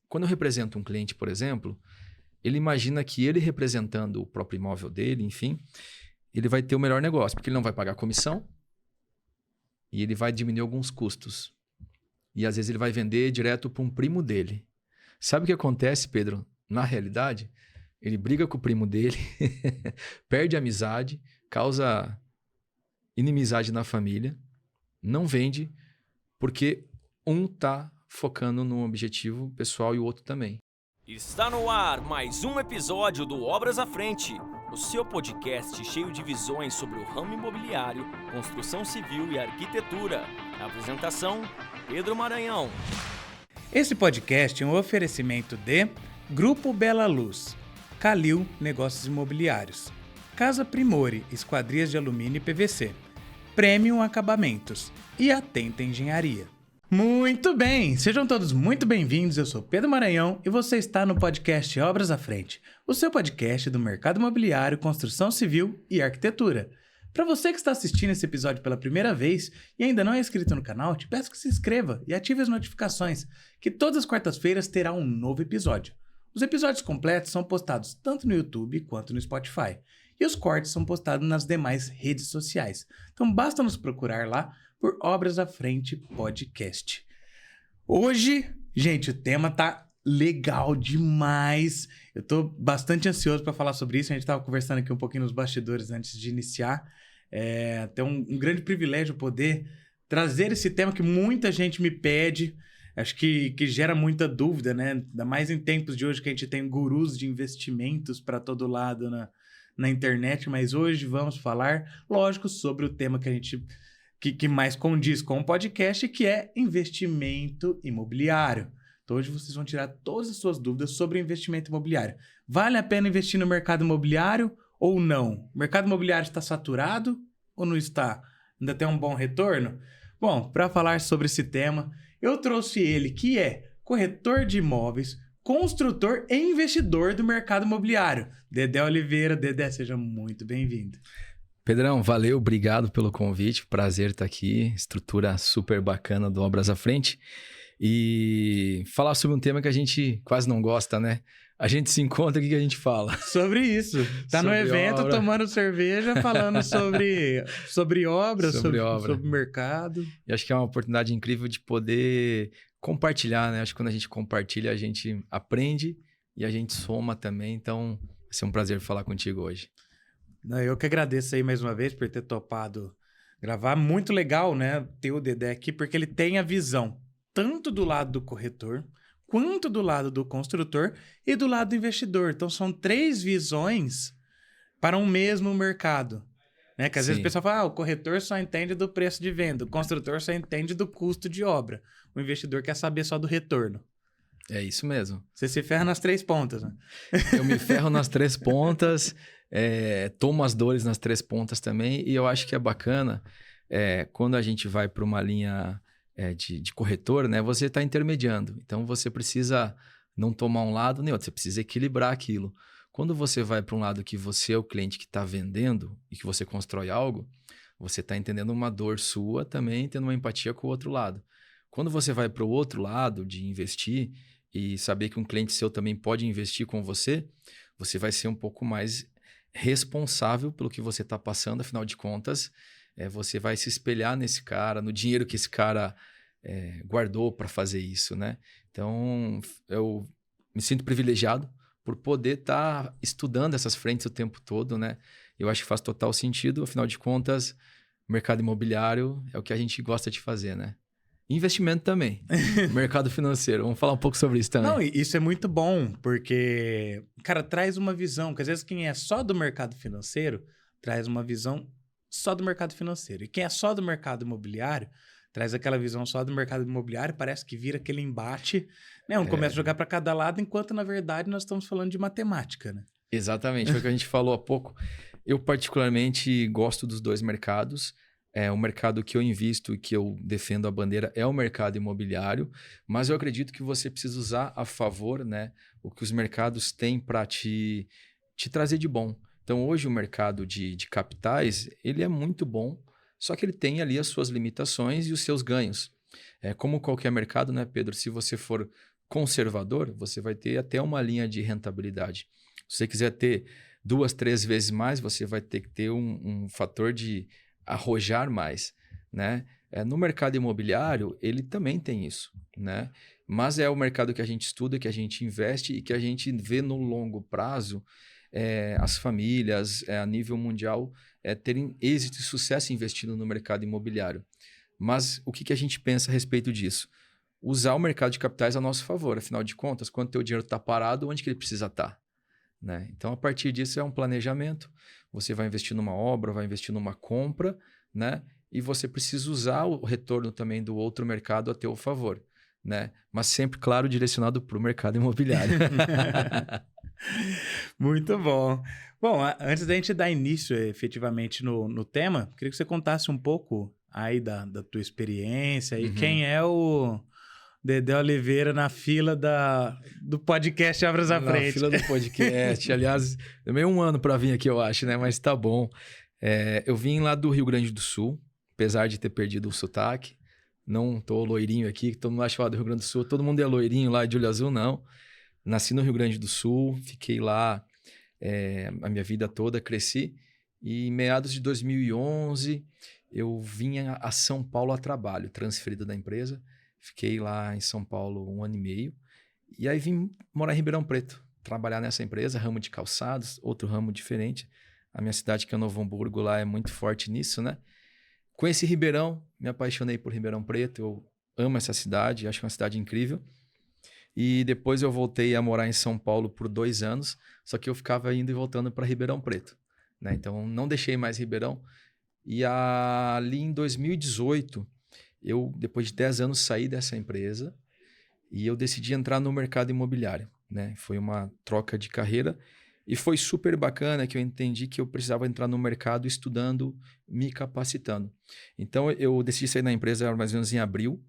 quando eu represento um cliente, por exemplo, ele imagina que ele representando o próprio imóvel dele, enfim, ele vai ter o melhor negócio, porque ele não vai pagar comissão e ele vai diminuir alguns custos. E às vezes ele vai vender direto para um primo dele. Sabe o que acontece, Pedro? Na realidade, ele briga com o primo dele, perde a amizade, causa inimizade na família, não vende, porque um está focando no objetivo pessoal e o outro também. Está no ar mais um episódio do Obras à Frente, o seu podcast cheio de visões sobre o ramo imobiliário, construção civil e arquitetura. A apresentação, Pedro Maranhão. Esse podcast é um oferecimento de Grupo Bela Luz, Calil Negócios Imobiliários, Casa Primore, Esquadrias de Alumínio e PVC, Premium Acabamentos e Atenta Engenharia. Muito bem, sejam todos muito bem-vindos, eu sou Pedro Maranhão e você está no podcast Obras à Frente, o seu podcast do mercado imobiliário, construção civil e arquitetura. Para você que está assistindo esse episódio pela primeira vez e ainda não é inscrito no canal, te peço que se inscreva e ative as notificações, que todas as quartas-feiras terá um novo episódio. Os episódios completos são postados tanto no YouTube quanto no Spotify, e os cortes são postados nas demais redes sociais. Então basta nos procurar lá por Obras à Frente Podcast. Hoje, gente, o tema tá legal demais. Eu tô bastante ansioso para falar sobre isso. A gente tava conversando aqui um pouquinho nos bastidores antes de iniciar. É até um grande privilégio poder trazer esse tema que muita gente me pede. Acho que gera muita dúvida, né? Ainda mais em tempos de hoje que a gente tem gurus de investimentos para todo lado na internet. Mas hoje vamos falar, lógico, sobre o tema que a gente... Que mais condiz com o podcast, que é investimento imobiliário. Então hoje vocês vão tirar todas as suas dúvidas sobre investimento imobiliário. Vale a pena investir no mercado imobiliário ou não? O mercado imobiliário está saturado ou não está? Ainda tem um bom retorno? Bom, para falar sobre esse tema, eu trouxe ele, que é corretor de imóveis, construtor e investidor do mercado imobiliário. Dedé Oliveira. Dedé, seja muito bem-vindo. Pedrão, valeu, obrigado pelo convite, prazer estar aqui, estrutura super bacana do Obras à Frente e falar sobre um tema que a gente quase não gosta, né? A gente se encontra, o que a gente fala? Sobre isso, tá no evento obra. Tomando cerveja, falando sobre obras, sobre mercado. E acho que é uma oportunidade incrível de poder compartilhar, né? Acho que quando a gente compartilha, a gente aprende e a gente soma também, então vai ser um prazer falar contigo hoje. Eu que agradeço aí mais uma vez por ter topado gravar. Muito legal, né, ter o Dedé aqui, porque ele tem a visão tanto do lado do corretor, quanto do lado do construtor e do lado do investidor. Então, são três visões para um mesmo mercado. Né? Que às vezes o pessoal fala, o corretor só entende do preço de venda, o construtor só entende do custo de obra. O investidor quer saber só do retorno. É isso mesmo. Você se ferra nas três pontas, né? Eu me ferro nas três pontas, tomo as dores nas três pontas também, e eu acho que é bacana quando a gente vai para uma linha de corretor, né? Você está intermediando, então você precisa não tomar um lado nem outro, você precisa equilibrar aquilo. Quando você vai para um lado que você é o cliente que está vendendo e que você constrói algo, você está entendendo uma dor sua também, tendo uma empatia com o outro lado. Quando você vai para o outro lado de investir e saber que um cliente seu também pode investir com você, você vai ser um pouco mais responsável pelo que você está passando, afinal de contas, você vai se espelhar nesse cara, no dinheiro que esse cara guardou para fazer isso, né? Então, eu me sinto privilegiado por poder estar estudando essas frentes o tempo todo, né? Eu acho que faz total sentido, afinal de contas, o mercado imobiliário é o que a gente gosta de fazer, né? Investimento também, mercado financeiro. Vamos falar um pouco sobre isso também. Não, isso é muito bom, porque, cara, traz uma visão, que às vezes quem é só do mercado financeiro, traz uma visão só do mercado financeiro. E quem é só do mercado imobiliário, traz aquela visão só do mercado imobiliário, parece que vira aquele embate, né? Um começa a jogar para cada lado, enquanto, na verdade, nós estamos falando de matemática, né? Exatamente, foi o que a gente falou há pouco. Eu, particularmente, gosto dos dois mercados. O mercado que eu invisto e que eu defendo a bandeira é o mercado imobiliário, mas eu acredito que você precisa usar a favor, né, o que os mercados têm para te trazer de bom. Então, hoje o mercado de capitais, ele é muito bom, só que ele tem ali as suas limitações e os seus ganhos. Como qualquer mercado, né, Pedro? Se você for conservador, você vai ter até uma linha de rentabilidade. Se você quiser ter 2, 3 vezes mais, você vai ter que ter um fator de arrojar mais, né? No mercado imobiliário, ele também tem isso, né? Mas é o mercado que a gente estuda, que a gente investe e que a gente vê no longo prazo as famílias a nível mundial terem êxito e sucesso investindo no mercado imobiliário. Mas o que a gente pensa a respeito disso? Usar o mercado de capitais a nosso favor. Afinal de contas, quando o teu dinheiro está parado, onde que ele precisa estar? Né? Então, a partir disso, é um planejamento. Você vai investir numa obra, vai investir numa compra, né? E você precisa usar o retorno também do outro mercado a teu favor, né? Mas sempre, claro, direcionado para o mercado imobiliário. Muito bom. Bom, antes da gente dar início efetivamente no tema, queria que você contasse um pouco aí da tua experiência e quem é o Dedé Oliveira na fila do podcast Obras à Frente. Na fila do podcast. Aliás, demorei 1 ano para vir aqui, eu acho, né? Mas tá bom. Eu vim lá do Rio Grande do Sul, apesar de ter perdido o sotaque. Não tô loirinho aqui, que todo mundo acha falar do Rio Grande do Sul. Todo mundo é loirinho lá de olho azul, não. Nasci no Rio Grande do Sul, fiquei lá a minha vida toda, cresci. E em meados de 2011, eu vim a São Paulo a trabalho, transferido da empresa. Fiquei lá em São Paulo 1 ano e meio. E aí vim morar em Ribeirão Preto, trabalhar nessa empresa, ramo de calçados, outro ramo diferente. A minha cidade, que é Novo Hamburgo, lá é muito forte nisso, né? Conheci Ribeirão, me apaixonei por Ribeirão Preto. Eu amo essa cidade, acho uma cidade incrível. E depois eu voltei a morar em São Paulo por 2 anos, só que eu ficava indo e voltando para Ribeirão Preto, né? Então, não deixei mais Ribeirão. E ali em 2018, eu, depois de 10 anos, saí dessa empresa e eu decidi entrar no mercado imobiliário, né? Foi uma troca de carreira e foi super bacana que eu entendi que eu precisava entrar no mercado estudando, me capacitando. Então, eu decidi sair da empresa mais ou menos em abril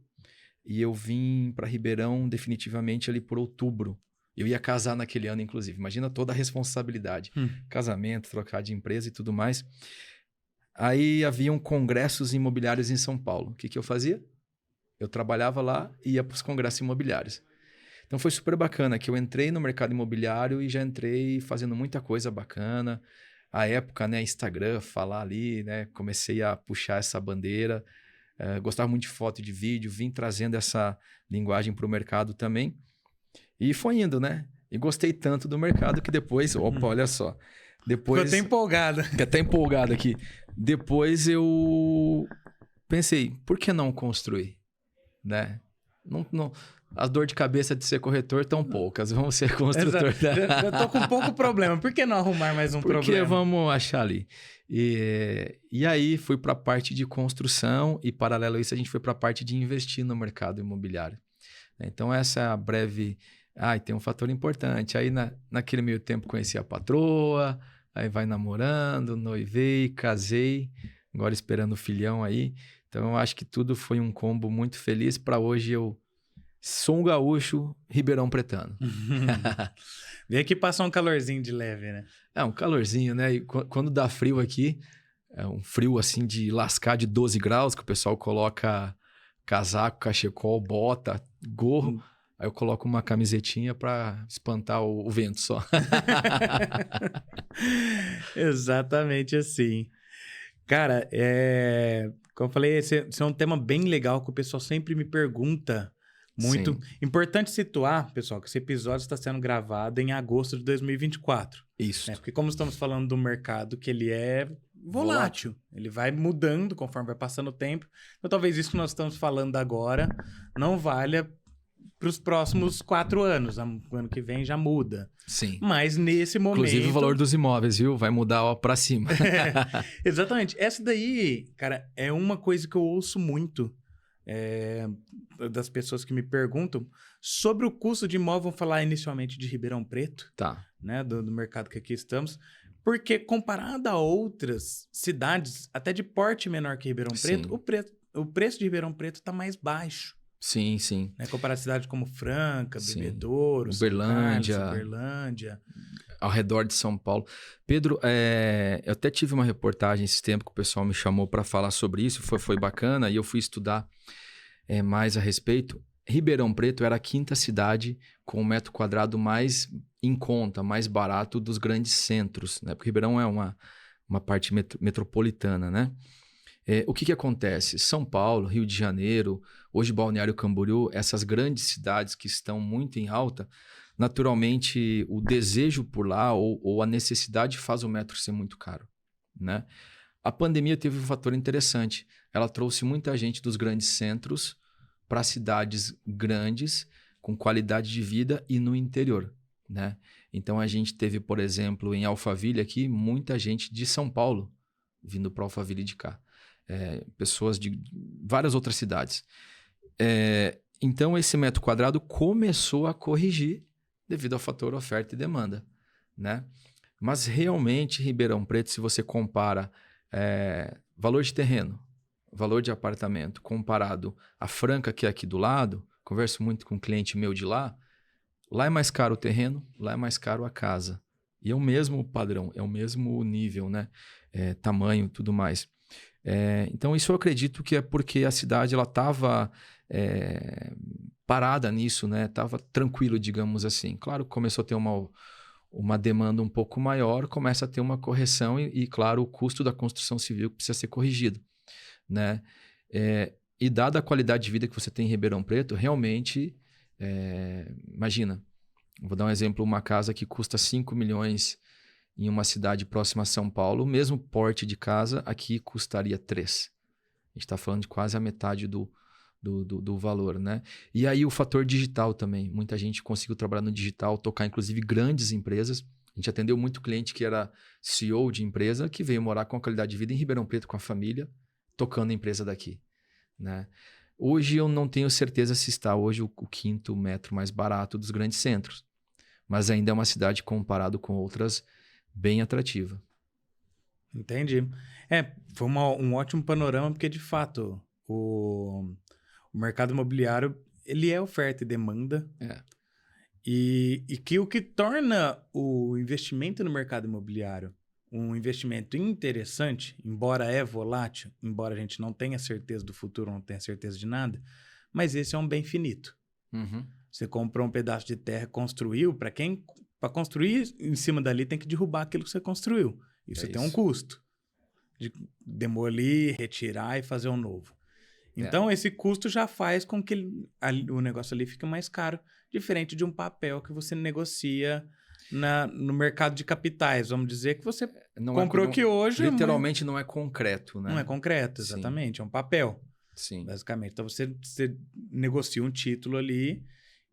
e eu vim para Ribeirão definitivamente ali por outubro. Eu ia casar naquele ano, inclusive. Imagina toda a responsabilidade. Casamento, trocar de empresa e tudo mais. Aí haviam congressos imobiliários em São Paulo. O que eu fazia? Eu trabalhava lá e ia para os congressos imobiliários. Então foi super bacana que eu entrei no mercado imobiliário e já entrei fazendo muita coisa bacana. À época, né, Instagram, falar ali, né, comecei a puxar essa bandeira. Gostava muito de foto e de vídeo, vim trazendo essa linguagem para o mercado também. E foi indo, né? E gostei tanto do mercado que depois... Opa, olha só. Depois, Ficou até empolgado. Fiquei até empolgado aqui. Depois eu pensei, por que não construir? Né? Não, as dores de cabeça de ser corretor estão poucas. Vamos ser construtor. Eu tô com pouco problema. Por que não arrumar mais um problema? Porque vamos achar ali. E aí fui para a parte de construção e, paralelo a isso, a gente foi para a parte de investir no mercado imobiliário. Então, essa é a breve... e tem um fator importante. Aí, naquele meio tempo, conheci a patroa, aí vai namorando, noivei, casei, agora esperando o filhão aí. Então, eu acho que tudo foi um combo muito feliz. Para hoje, eu sou um gaúcho ribeirão pretano. Vem aqui passar um calorzinho de leve, né? Um calorzinho, né? E quando dá frio aqui, é um frio assim de lascar de 12 graus, que o pessoal coloca casaco, cachecol, bota, gorro. Aí eu coloco uma camisetinha para espantar o vento só. Exatamente assim. Cara, como eu falei, esse é um tema bem legal que o pessoal sempre me pergunta muito. Sim. Importante situar, pessoal, que esse episódio está sendo gravado em agosto de 2024. Isso. Né? Porque como estamos falando do mercado que ele é volátil, ele vai mudando conforme vai passando o tempo. Então talvez isso que nós estamos falando agora não valha para os próximos 4 anos. O ano que vem já muda. Sim. Mas nesse momento... Inclusive o valor dos imóveis, viu? Vai mudar para cima. Exatamente. Essa daí, cara, é uma coisa que eu ouço muito das pessoas que me perguntam sobre o custo de imóvel. Vamos falar inicialmente de Ribeirão Preto. Tá. Né, do mercado que aqui estamos. Porque comparado a outras cidades, até de porte menor que Ribeirão Preto, o preço de Ribeirão Preto está mais baixo. Sim, sim. Né? Comparado a cidades como Franca, Bebedouro, Uberlândia, ao redor de São Paulo. Pedro, eu até tive uma reportagem esse tempo que o pessoal me chamou para falar sobre isso, foi bacana, e eu fui estudar mais a respeito. Ribeirão Preto era a 5ª cidade com o metro quadrado mais em conta, mais barato dos grandes centros, né? Porque Ribeirão é uma parte metropolitana, né? O que acontece? São Paulo, Rio de Janeiro, hoje Balneário Camboriú, essas grandes cidades que estão muito em alta, naturalmente o desejo por lá ou a necessidade faz o metro ser muito caro, né? A pandemia teve um fator interessante. Ela trouxe muita gente dos grandes centros para cidades grandes, com qualidade de vida e no interior, né? Então a gente teve, por exemplo, em Alphaville aqui, muita gente de São Paulo vindo para Alphaville de cá. Pessoas de várias outras cidades. Então esse metro quadrado começou a corrigir devido ao fator oferta e demanda, né? Mas realmente Ribeirão Preto, se você compara valor de terreno, valor de apartamento comparado à Franca, que é aqui do lado, converso muito com um cliente meu de lá é mais caro o terreno, lá é mais caro a casa. E é o mesmo padrão, é o mesmo nível, né? Tamanho e tudo mais. Então isso eu acredito que é porque a cidade ela estava parada nisso, né? Estava tranquilo, digamos assim. Claro, começou a ter uma demanda um pouco maior, começa a ter uma correção e claro, o custo da construção civil precisa ser corrigido, né? E dada a qualidade de vida que você tem em Ribeirão Preto, realmente, imagina, vou dar um exemplo, uma casa que custa 5 milhões em uma cidade próxima a São Paulo, o mesmo porte de casa aqui custaria 3. A gente está falando de quase a metade do valor, né? E aí o fator digital também. Muita gente conseguiu trabalhar no digital, tocar inclusive grandes empresas. A gente atendeu muito cliente que era CEO de empresa, que veio morar com a qualidade de vida em Ribeirão Preto com a família, tocando a empresa daqui, né? Hoje eu não tenho certeza se está hoje o 5º metro mais barato dos grandes centros, mas ainda é uma cidade comparado com outras bem atrativa. Entendi. Foi um ótimo panorama, porque de fato o mercado imobiliário ele é oferta e demanda. E que o que torna o investimento no mercado imobiliário um investimento interessante, embora volátil, embora a gente não tenha certeza do futuro, não tenha certeza de nada, mas esse é um bem finito. Uhum. Você comprou um pedaço de terra, construiu, para construir em cima dali tem que derrubar aquilo que você construiu. E você tem um custo de demolir, retirar e fazer um novo. Então, esse custo já faz com que o negócio ali fique mais caro, diferente de um papel que você negocia no mercado de capitais. Vamos dizer que você comprou aqui hoje... Literalmente não é concreto, né? Não é concreto, exatamente. Sim. É um papel, sim, basicamente. Então, você negocia um título ali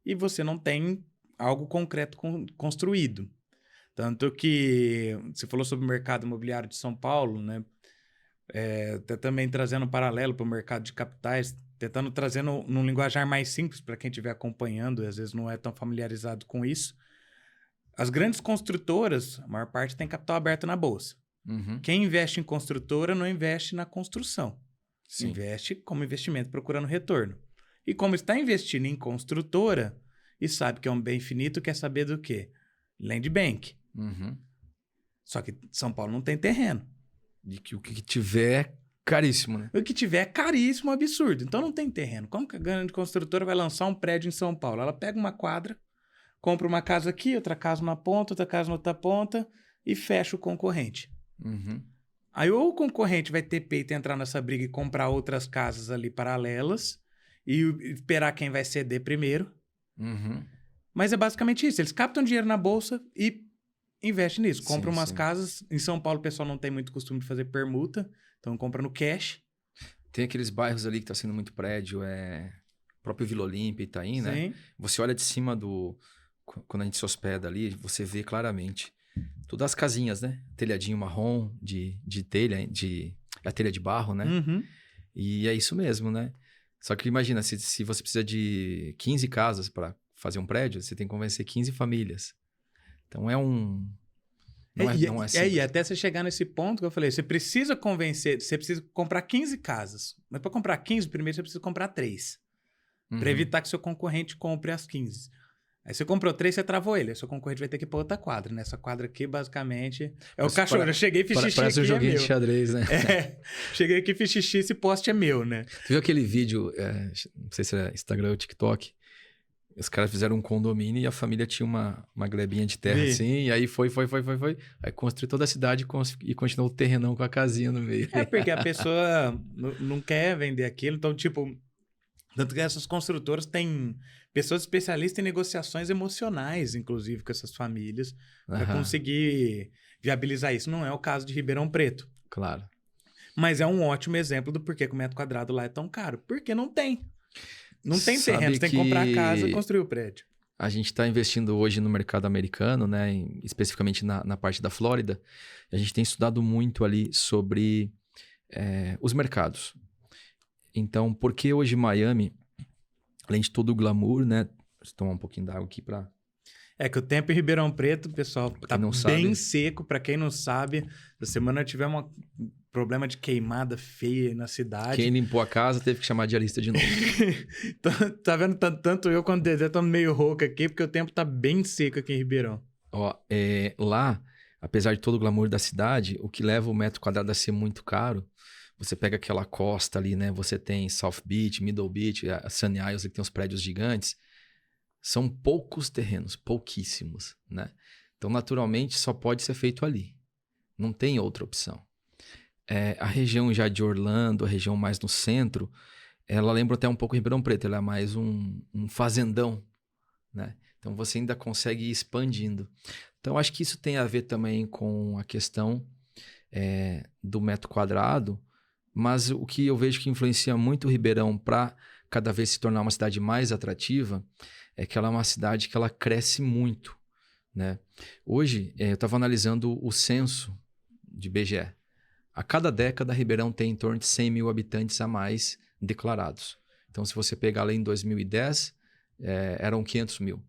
e você não tem algo concreto construído. Tanto que você falou sobre o mercado imobiliário de São Paulo, né? Até também trazendo um paralelo para o mercado de capitais, tentando trazendo num linguajar mais simples para quem estiver acompanhando e às vezes não é tão familiarizado com isso. As grandes construtoras, a maior parte tem capital aberto na bolsa. Uhum. Quem investe em construtora não investe na construção. Sim. Investe como investimento procurando retorno. E como está investindo em construtora e sabe que é um bem finito, quer saber do quê? Land Bank. Uhum. Só que São Paulo não tem terreno. De que o que tiver é caríssimo, né? O que tiver é caríssimo, absurdo. Então não tem terreno. Como que a grande construtora vai lançar um prédio em São Paulo? Ela pega uma quadra, compra uma casa aqui, outra casa numa ponta, outra casa na outra ponta e fecha o concorrente. Uhum. Aí ou o concorrente vai ter peito entrar nessa briga e comprar outras casas ali paralelas e esperar quem vai ceder primeiro. Uhum. Mas é basicamente isso. Eles captam dinheiro na bolsa e investem nisso. Compram umas casas. Em São Paulo o pessoal não tem muito costume de fazer permuta, então compra no cash. Tem aqueles bairros ali que está sendo muito prédio, próprio Vila Olímpia, Itaim, né? Sim. Você olha de cima quando a gente se hospeda ali, você vê claramente todas as casinhas, né? Telhadinho marrom de telha, a telha de barro, né? Uhum. E é isso mesmo, né? Só que imagina, se você precisa de 15 casas para fazer um prédio, você tem que convencer 15 famílias. Então não é simples. E até você chegar nesse ponto que eu falei, você precisa convencer, você precisa comprar 15 casas. Mas para comprar 15, primeiro você precisa comprar 3. Uhum. Para evitar que seu concorrente compre as 15. Aí você comprou 3, você travou ele. Aí seu concorrente vai ter que ir pra outra quadra, né? Essa quadra aqui, basicamente, é o cachorro. Eu cheguei e fiz xixi Parece um aqui, joguinho é de meu. xadrez, né? Cheguei aqui, fiz xixi, esse poste é meu, né? Tu viu aquele vídeo, não sei se é Instagram ou TikTok, os caras fizeram um condomínio e a família tinha uma glebinha de terra assim, e aí foi. Aí construiu toda a cidade e continuou o terrenão com a casinha no meio. É porque a pessoa não quer vender aquilo, então, tipo... Tanto que essas construtoras têm pessoas especialistas em negociações emocionais, inclusive, com essas famílias, para conseguir viabilizar isso. Não é o caso de Ribeirão Preto. Claro. Mas é um ótimo exemplo do porquê que o metro quadrado lá é tão caro. Porque não tem. Não tem terreno, você tem que comprar a casa e construir o prédio. A gente está investindo hoje no mercado americano, né? Especificamente na parte da Flórida. A gente tem estudado muito ali sobre os mercados. Então, por que hoje Miami, além de todo o glamour, né? Vou tomar um pouquinho d'água aqui para... É que o tempo em Ribeirão Preto, pessoal, tá bem seco. Para quem não sabe, essa semana tivemos um problema de queimada feia na cidade. Quem limpou a casa teve que chamar a diarista de novo. Tá vendo? Tanto eu quanto o Dedé estamos meio rouco aqui, porque o tempo tá bem seco aqui em Ribeirão. Ó, lá, apesar de todo o glamour da cidade, o que leva o metro quadrado a ser muito caro... Você pega aquela costa ali, né? Você tem South Beach, Middle Beach, a Sunny Isles, que tem os prédios gigantes. São poucos terrenos, pouquíssimos, né? Então, naturalmente, só pode ser feito ali. Não tem outra opção. A região já de Orlando, a região mais no centro, ela lembra até um pouco Ribeirão Preto. Ela é mais um fazendão, né? Então, você ainda consegue ir expandindo. Então, acho que isso tem a ver também com a questão do metro quadrado. Mas o que eu vejo que influencia muito o Ribeirão para cada vez se tornar uma cidade mais atrativa é que ela é uma cidade que ela cresce muito, né? Hoje, eu estava analisando o censo de IBGE. A cada década, Ribeirão tem em torno de 100 mil habitantes a mais declarados. Então, se você pegar lá em 2010, eram 500 mil.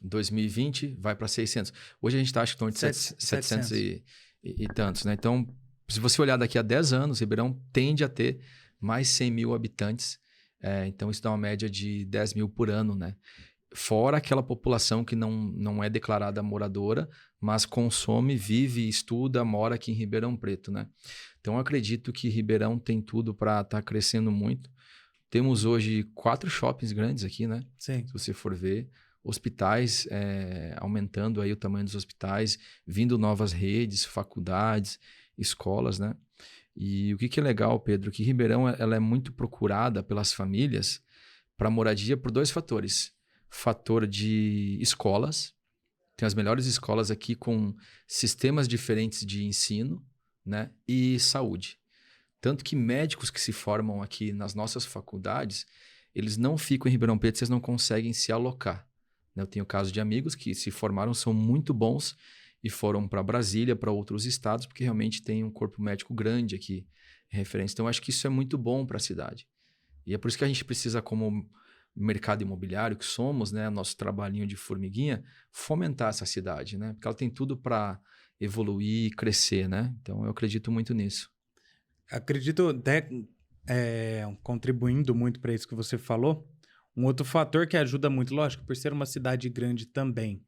Em 2020, vai para 600. Hoje a gente está, acho que, em torno de 700 e tantos, né? Então, se você olhar daqui a 10 anos, Ribeirão tende a ter mais 100 mil habitantes. Então, isso dá uma média de 10 mil por ano, né? Fora aquela população que não é declarada moradora, mas consome, vive, estuda, mora aqui em Ribeirão Preto, né? Então, eu acredito que Ribeirão tem tudo para estar crescendo muito. Temos hoje 4 shoppings grandes aqui, né? Sim. Se você for ver. Hospitais, aumentando aí o tamanho dos hospitais, vindo novas redes, faculdades, escolas, né? E o que é legal, Pedro, que Ribeirão ela é muito procurada pelas famílias para moradia por 2 fatores. Fator de escolas, tem as melhores escolas aqui com sistemas diferentes de ensino, né? E saúde. Tanto que médicos que se formam aqui nas nossas faculdades, eles não ficam em Ribeirão Preto, vocês não conseguem se alocar. Eu tenho casos de amigos que se formaram, são muito bons, e foram para Brasília, para outros estados, porque realmente tem um corpo médico grande aqui, referência. Então, eu acho que isso é muito bom para a cidade. E é por isso que a gente precisa, como mercado imobiliário que somos, né, nosso trabalhinho de formiguinha, fomentar essa cidade, né? Porque ela tem tudo para evoluir e crescer, né? Então, eu acredito muito nisso. Acredito até, contribuindo muito para isso que você falou, um outro fator que ajuda muito, lógico, por ser uma cidade grande também.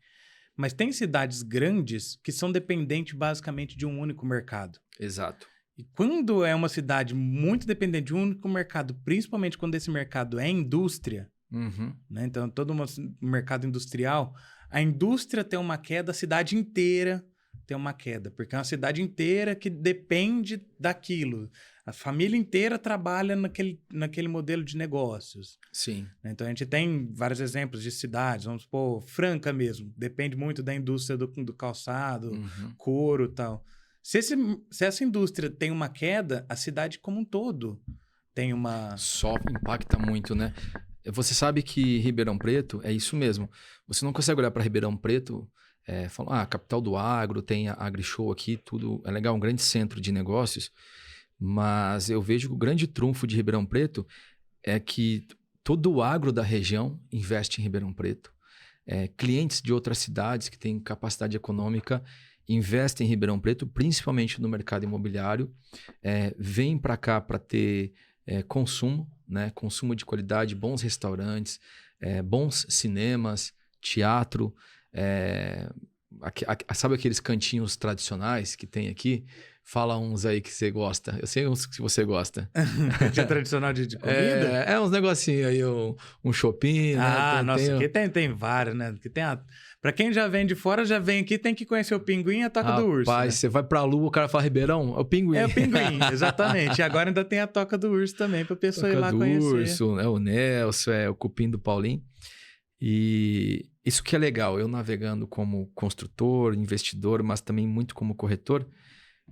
Mas tem cidades grandes que são dependentes basicamente de um único mercado. Exato. E quando é uma cidade muito dependente de um único mercado, principalmente quando esse mercado é indústria, né? Então todo um mercado industrial, a indústria tem uma queda, a cidade inteira tem uma queda, porque é uma cidade inteira que depende daquilo. A família inteira trabalha naquele modelo de negócios. Sim. Então, a gente tem vários exemplos de cidades. Vamos supor, Franca mesmo. Depende muito da indústria do calçado, couro e tal. Se essa indústria tem uma queda, a cidade como um todo tem uma... Só impacta muito, né? Você sabe que Ribeirão Preto é isso mesmo. Você não consegue olhar para Ribeirão Preto e falar, capital do agro, tem a AgriShow aqui, tudo é legal, um grande centro de negócios. Mas eu vejo que o grande trunfo de Ribeirão Preto é que todo o agro da região investe em Ribeirão Preto. Clientes de outras cidades que têm capacidade econômica investem em Ribeirão Preto, principalmente no mercado imobiliário. Vêm para cá para ter consumo, né? Consumo de qualidade, bons restaurantes, bons cinemas, teatro, sabe aqueles cantinhos tradicionais que tem aqui? Fala uns aí que você gosta. Eu sei uns que você gosta. Cantinho tradicional de comida? Uns negocinhos aí, um shopping, né? Nossa, aqui tem vários, né? Aqui pra quem já vem de fora, já vem aqui, tem que conhecer o Pinguim e a Toca do Urso. Rapaz, né? você vai pra Lua, o cara fala Ribeirão, é o Pinguim. É o Pinguim, exatamente. E agora ainda tem a Toca do Urso também, pra pessoa ir lá conhecer. Toca do Urso, o Nelson, o Cupim do Paulinho. E isso que é legal, eu navegando como construtor, investidor, mas também muito como corretor.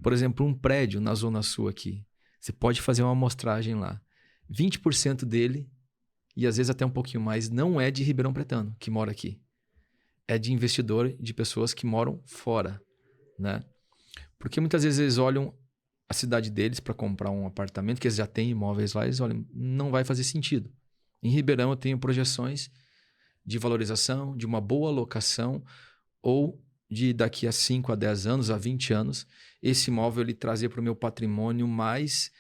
Por exemplo, um prédio na Zona Sul aqui, você pode fazer uma amostragem lá. 20% dele, e às vezes até um pouquinho mais, não é de Ribeirão Pretano, que mora aqui. É de investidor, de pessoas que moram fora, né? Porque muitas vezes eles olham a cidade deles para comprar um apartamento, que eles já têm imóveis lá, eles olham, não vai fazer sentido. Em Ribeirão eu tenho projeções de valorização, de uma boa locação, ou de daqui a 5 a 10 anos, a 20 anos, esse imóvel ele trazer para o meu patrimônio mais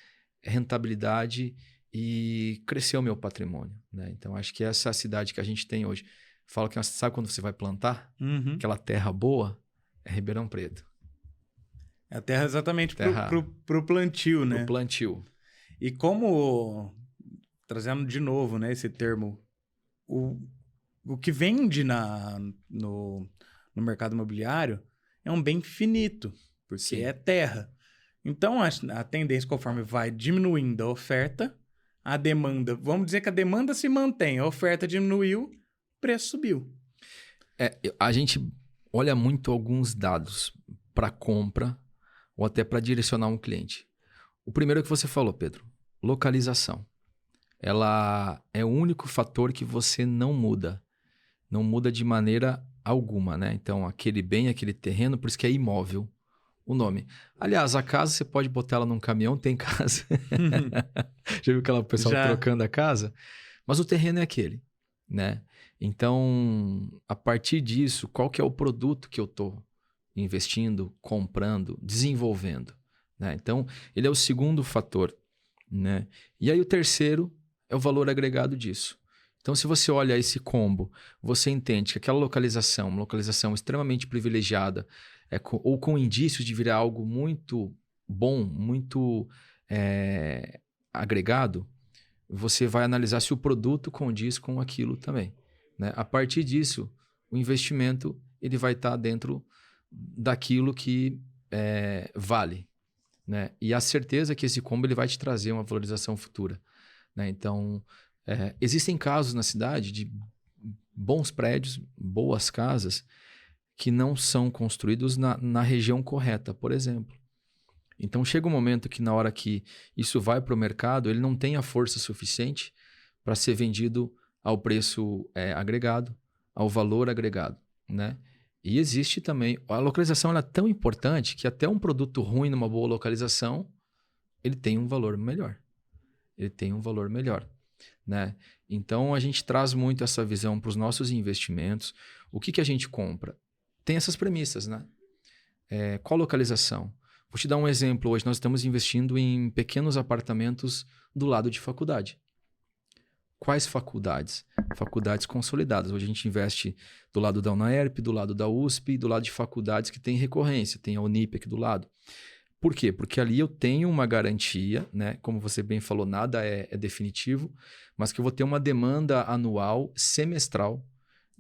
rentabilidade e crescer o meu patrimônio, né? Então, acho que essa é a cidade que a gente tem hoje. Falo que, sabe quando você vai plantar? Uhum. Aquela terra boa é Ribeirão Preto. É a terra exatamente pro plantio, né? Pro plantio. E como, trazendo de novo, né, esse termo, o que vende no mercado imobiliário é um bem finito, porque Sim. é terra. Então, a tendência, conforme vai diminuindo a oferta, a demanda... Vamos dizer que a demanda se mantém, a oferta diminuiu, o preço subiu. A gente olha muito alguns dados para compra ou até para direcionar um cliente. O primeiro que você falou, Pedro, localização. Ela é o único fator que você não muda. Não muda de maneira alguma, né? Então, aquele bem, aquele terreno, por isso que é imóvel o nome. Aliás, a casa, você pode botar ela num caminhão, tem casa. Já viu aquela pessoa trocando a casa? Mas o terreno é aquele, né? Então, a partir disso, qual que é o produto que eu estou investindo, comprando, desenvolvendo, né? Então, ele é o segundo fator, né? E aí o terceiro é o valor agregado disso. Então, se você olha esse combo, você entende que aquela localização, uma localização extremamente privilegiada, ou com indícios de virar algo muito bom, muito agregado, você vai analisar se o produto condiz com aquilo também, né? A partir disso, o investimento ele vai estar dentro daquilo que vale, né? E a certeza que esse combo ele vai te trazer uma valorização futura, né? Então, existem casos na cidade de bons prédios, boas casas, que não são construídos na região correta, por exemplo. Então, chega um momento que na hora que isso vai para o mercado, ele não tem a força suficiente para ser vendido ao preço agregado, ao valor agregado, né? E existe também... A localização ela é tão importante que até um produto ruim numa boa localização, ele tem um valor melhor. Ele tem um valor melhor, né? Então, a gente traz muito essa visão para os nossos investimentos. O que a gente compra? Tem essas premissas, né? Qual localização? Vou te dar um exemplo. Hoje nós estamos investindo em pequenos apartamentos do lado de faculdade. Quais faculdades? Faculdades consolidadas. Hoje a gente investe do lado da UNAERP, do lado da USP, do lado de faculdades que têm recorrência. Tem a Unip aqui do lado. Por quê? Porque ali eu tenho uma garantia, né? Como você bem falou, nada é definitivo, mas que eu vou ter uma demanda anual, semestral,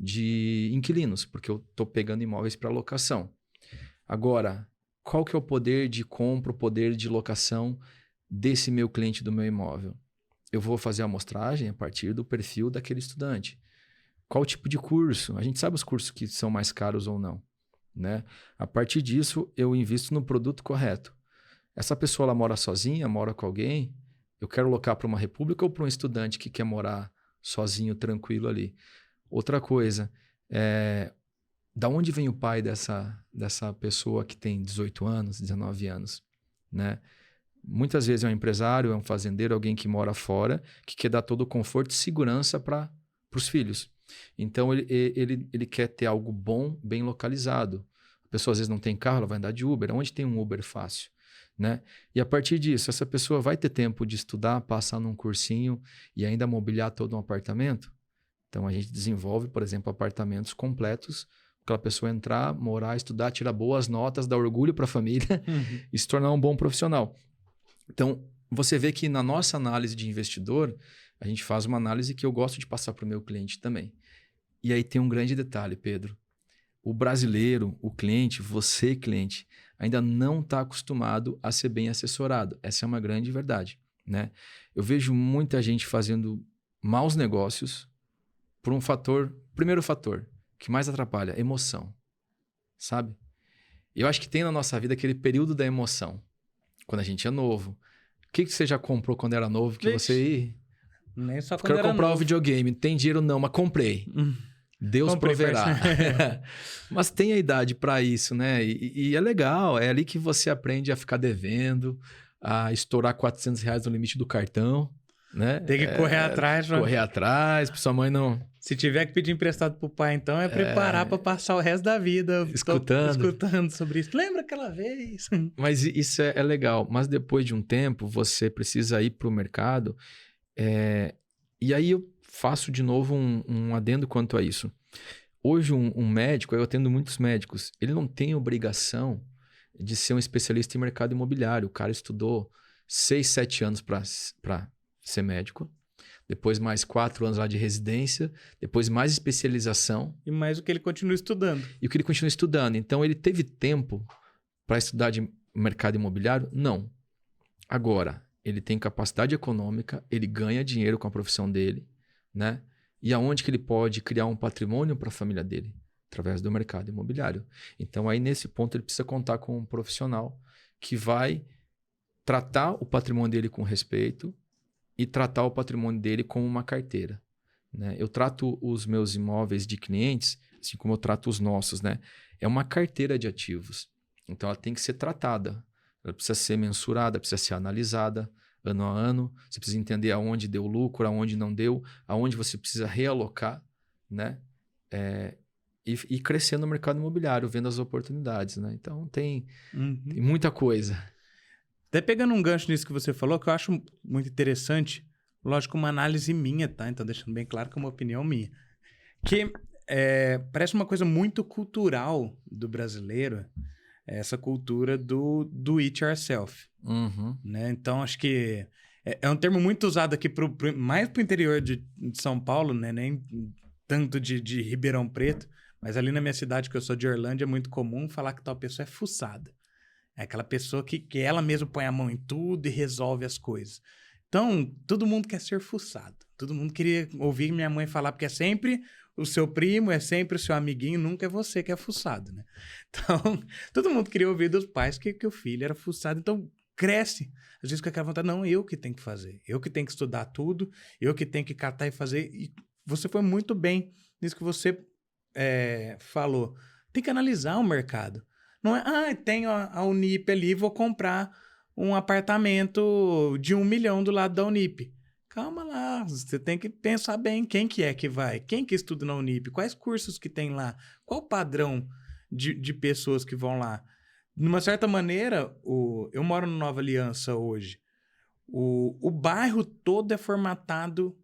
de inquilinos, porque eu estou pegando imóveis para locação. Agora, qual que é o poder de compra, o poder de locação desse meu cliente do meu imóvel? Eu vou fazer a amostragem a partir do perfil daquele estudante. Qual tipo de curso? A gente sabe os cursos que são mais caros ou não, né? A partir disso, eu invisto no produto correto. Essa pessoa ela mora sozinha, mora com alguém? Eu quero locar para uma república ou para um estudante que quer morar sozinho, tranquilo ali? Outra coisa, da onde vem o pai dessa pessoa que tem 18 anos, 19 anos, né? Muitas vezes é um empresário, é um fazendeiro, alguém que mora fora, que quer dar todo o conforto e segurança para os filhos. Então, ele quer ter algo bom, bem localizado. A pessoa às vezes não tem carro, ela vai andar de Uber. Onde tem um Uber fácil, né? E a partir disso, essa pessoa vai ter tempo de estudar, passar num cursinho e ainda mobiliar todo um apartamento? Então, a gente desenvolve, por exemplo, apartamentos completos, para aquela pessoa entrar, morar, estudar, tirar boas notas, dar orgulho para a família e se tornar um bom profissional. Então, você vê que na nossa análise de investidor, a gente faz uma análise que eu gosto de passar para o meu cliente também. E aí tem um grande detalhe, Pedro. O brasileiro, o cliente, você cliente, ainda não está acostumado a ser bem assessorado. Essa é uma grande verdade, né? Eu vejo muita gente fazendo maus negócios por um fator, primeiro fator, que mais atrapalha, emoção, sabe? Eu acho que tem na nossa vida aquele período da emoção, quando a gente é novo. O que você já comprou quando era novo que você... Nem só quando Quero era comprar novo. um videogame, não tem dinheiro não, mas comprei. Deus Comprei, proverá. Mas tem a idade para isso, né? E é legal, é ali que você aprende a ficar devendo, a estourar R$400 no limite do cartão, né? Tem que correr atrás. Correr atrás, pra sua mãe não... Se tiver que pedir emprestado pro pai, então, é preparar para passar o resto da vida escutando sobre isso. Lembra aquela vez? Mas isso é legal. Mas depois de um tempo, você precisa ir para o mercado. E aí eu faço de novo um adendo quanto a isso. Hoje, um médico, eu atendo muitos médicos, ele não tem obrigação de ser um especialista em mercado imobiliário. O cara estudou 6, 7 anos para ser médico. Depois mais 4 anos lá de residência, depois mais especialização. E mais o que ele continua estudando. E o que ele continua estudando. Então, ele teve tempo para estudar de mercado imobiliário? Não. Agora, ele tem capacidade econômica, ele ganha dinheiro com a profissão dele, né? E aonde que ele pode criar um patrimônio para a família dele? Através do mercado imobiliário. Então, aí nesse ponto, ele precisa contar com um profissional que vai tratar o patrimônio dele com respeito, e tratar o patrimônio dele como uma carteira, né? Eu trato os meus imóveis de clientes, assim como eu trato os nossos, né? É uma carteira de ativos. Então, ela tem que ser tratada. Ela precisa ser mensurada, precisa ser analisada ano a ano. Você precisa entender aonde deu lucro, aonde não deu, aonde você precisa realocar, né? E crescer no mercado imobiliário, vendo as oportunidades, né? Então, tem muita coisa. Até pegando um gancho nisso que você falou, que eu acho muito interessante, lógico, uma análise minha, tá? Então, deixando bem claro que é uma opinião minha. Que parece uma coisa muito cultural do brasileiro, essa cultura do it yourself. Né? Então, acho que é um termo muito usado aqui mais para o interior de São Paulo, né? Nem tanto de Ribeirão Preto, mas ali na minha cidade, que eu sou de Orlândia, é muito comum falar que tal pessoa é fuçada. É aquela pessoa que ela mesma põe a mão em tudo e resolve as coisas. Então, todo mundo quer ser fuçado. Todo mundo queria ouvir minha mãe falar, porque é sempre o seu primo, é sempre o seu amiguinho, nunca é você que é fuçado, né? Então, todo mundo queria ouvir dos pais que o filho era fuçado. Então, cresce. Às vezes com aquela vontade, não, eu que tenho que fazer. Eu que tenho que estudar tudo, eu que tenho que catar e fazer. E você foi muito bem nisso que você falou. Tem que analisar o mercado. Não é, tenho a Unip ali, vou comprar um apartamento de 1 milhão do lado da Unip. Calma lá, você tem que pensar bem quem que é que vai, quem que estuda na Unip, quais cursos que tem lá, qual o padrão de pessoas que vão lá. De uma certa maneira, eu moro no Nova Aliança hoje, o bairro todo é formatado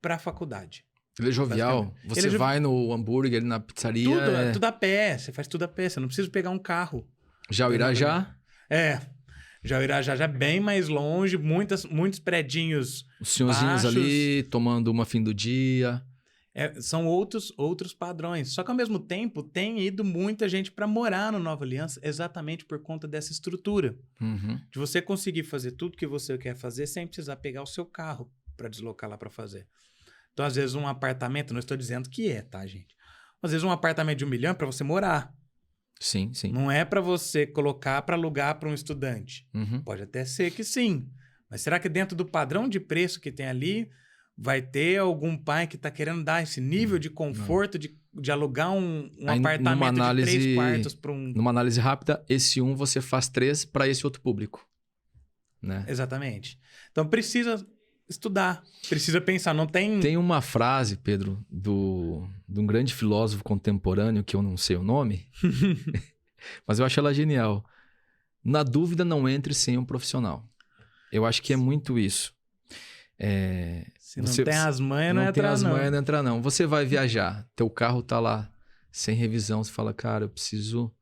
para a faculdade. Ele é jovial. Você vai no hambúrguer, na pizzaria... Tudo a pé. Você faz tudo a pé. Você não precisa pegar um carro. Já o Irajá? Já o Irajá já é bem mais longe. Muitos predinhos os senhorzinhos baixos, ali tomando uma fim do dia. São outros padrões. Só que ao mesmo tempo tem ido muita gente para morar no Nova Aliança exatamente por conta dessa estrutura. De você conseguir fazer tudo que você quer fazer sem precisar pegar o seu carro para deslocar lá para fazer. Então, às vezes, um apartamento, não estou dizendo que tá, gente? Às vezes, um apartamento de 1 milhão é para você morar. Sim. Não é para você colocar para alugar para um estudante. Pode até ser que sim. Mas será que dentro do padrão de preço que tem ali, vai ter algum pai que está querendo dar esse nível de conforto de alugar um apartamento de 3 quartos para um... Numa análise rápida, esse você faz 3 para esse outro público. Né? Exatamente. Então, precisa... estudar, precisa pensar, não tem... Tem uma frase, Pedro, de um grande filósofo contemporâneo, que eu não sei o nome, mas eu acho ela genial. Na dúvida, não entre sem um profissional. Eu acho que é muito isso. Se não tem as manhas, não entra não. Não tem as manhas, não entra não. Você vai viajar, teu carro tá lá sem revisão, você fala, cara, eu preciso...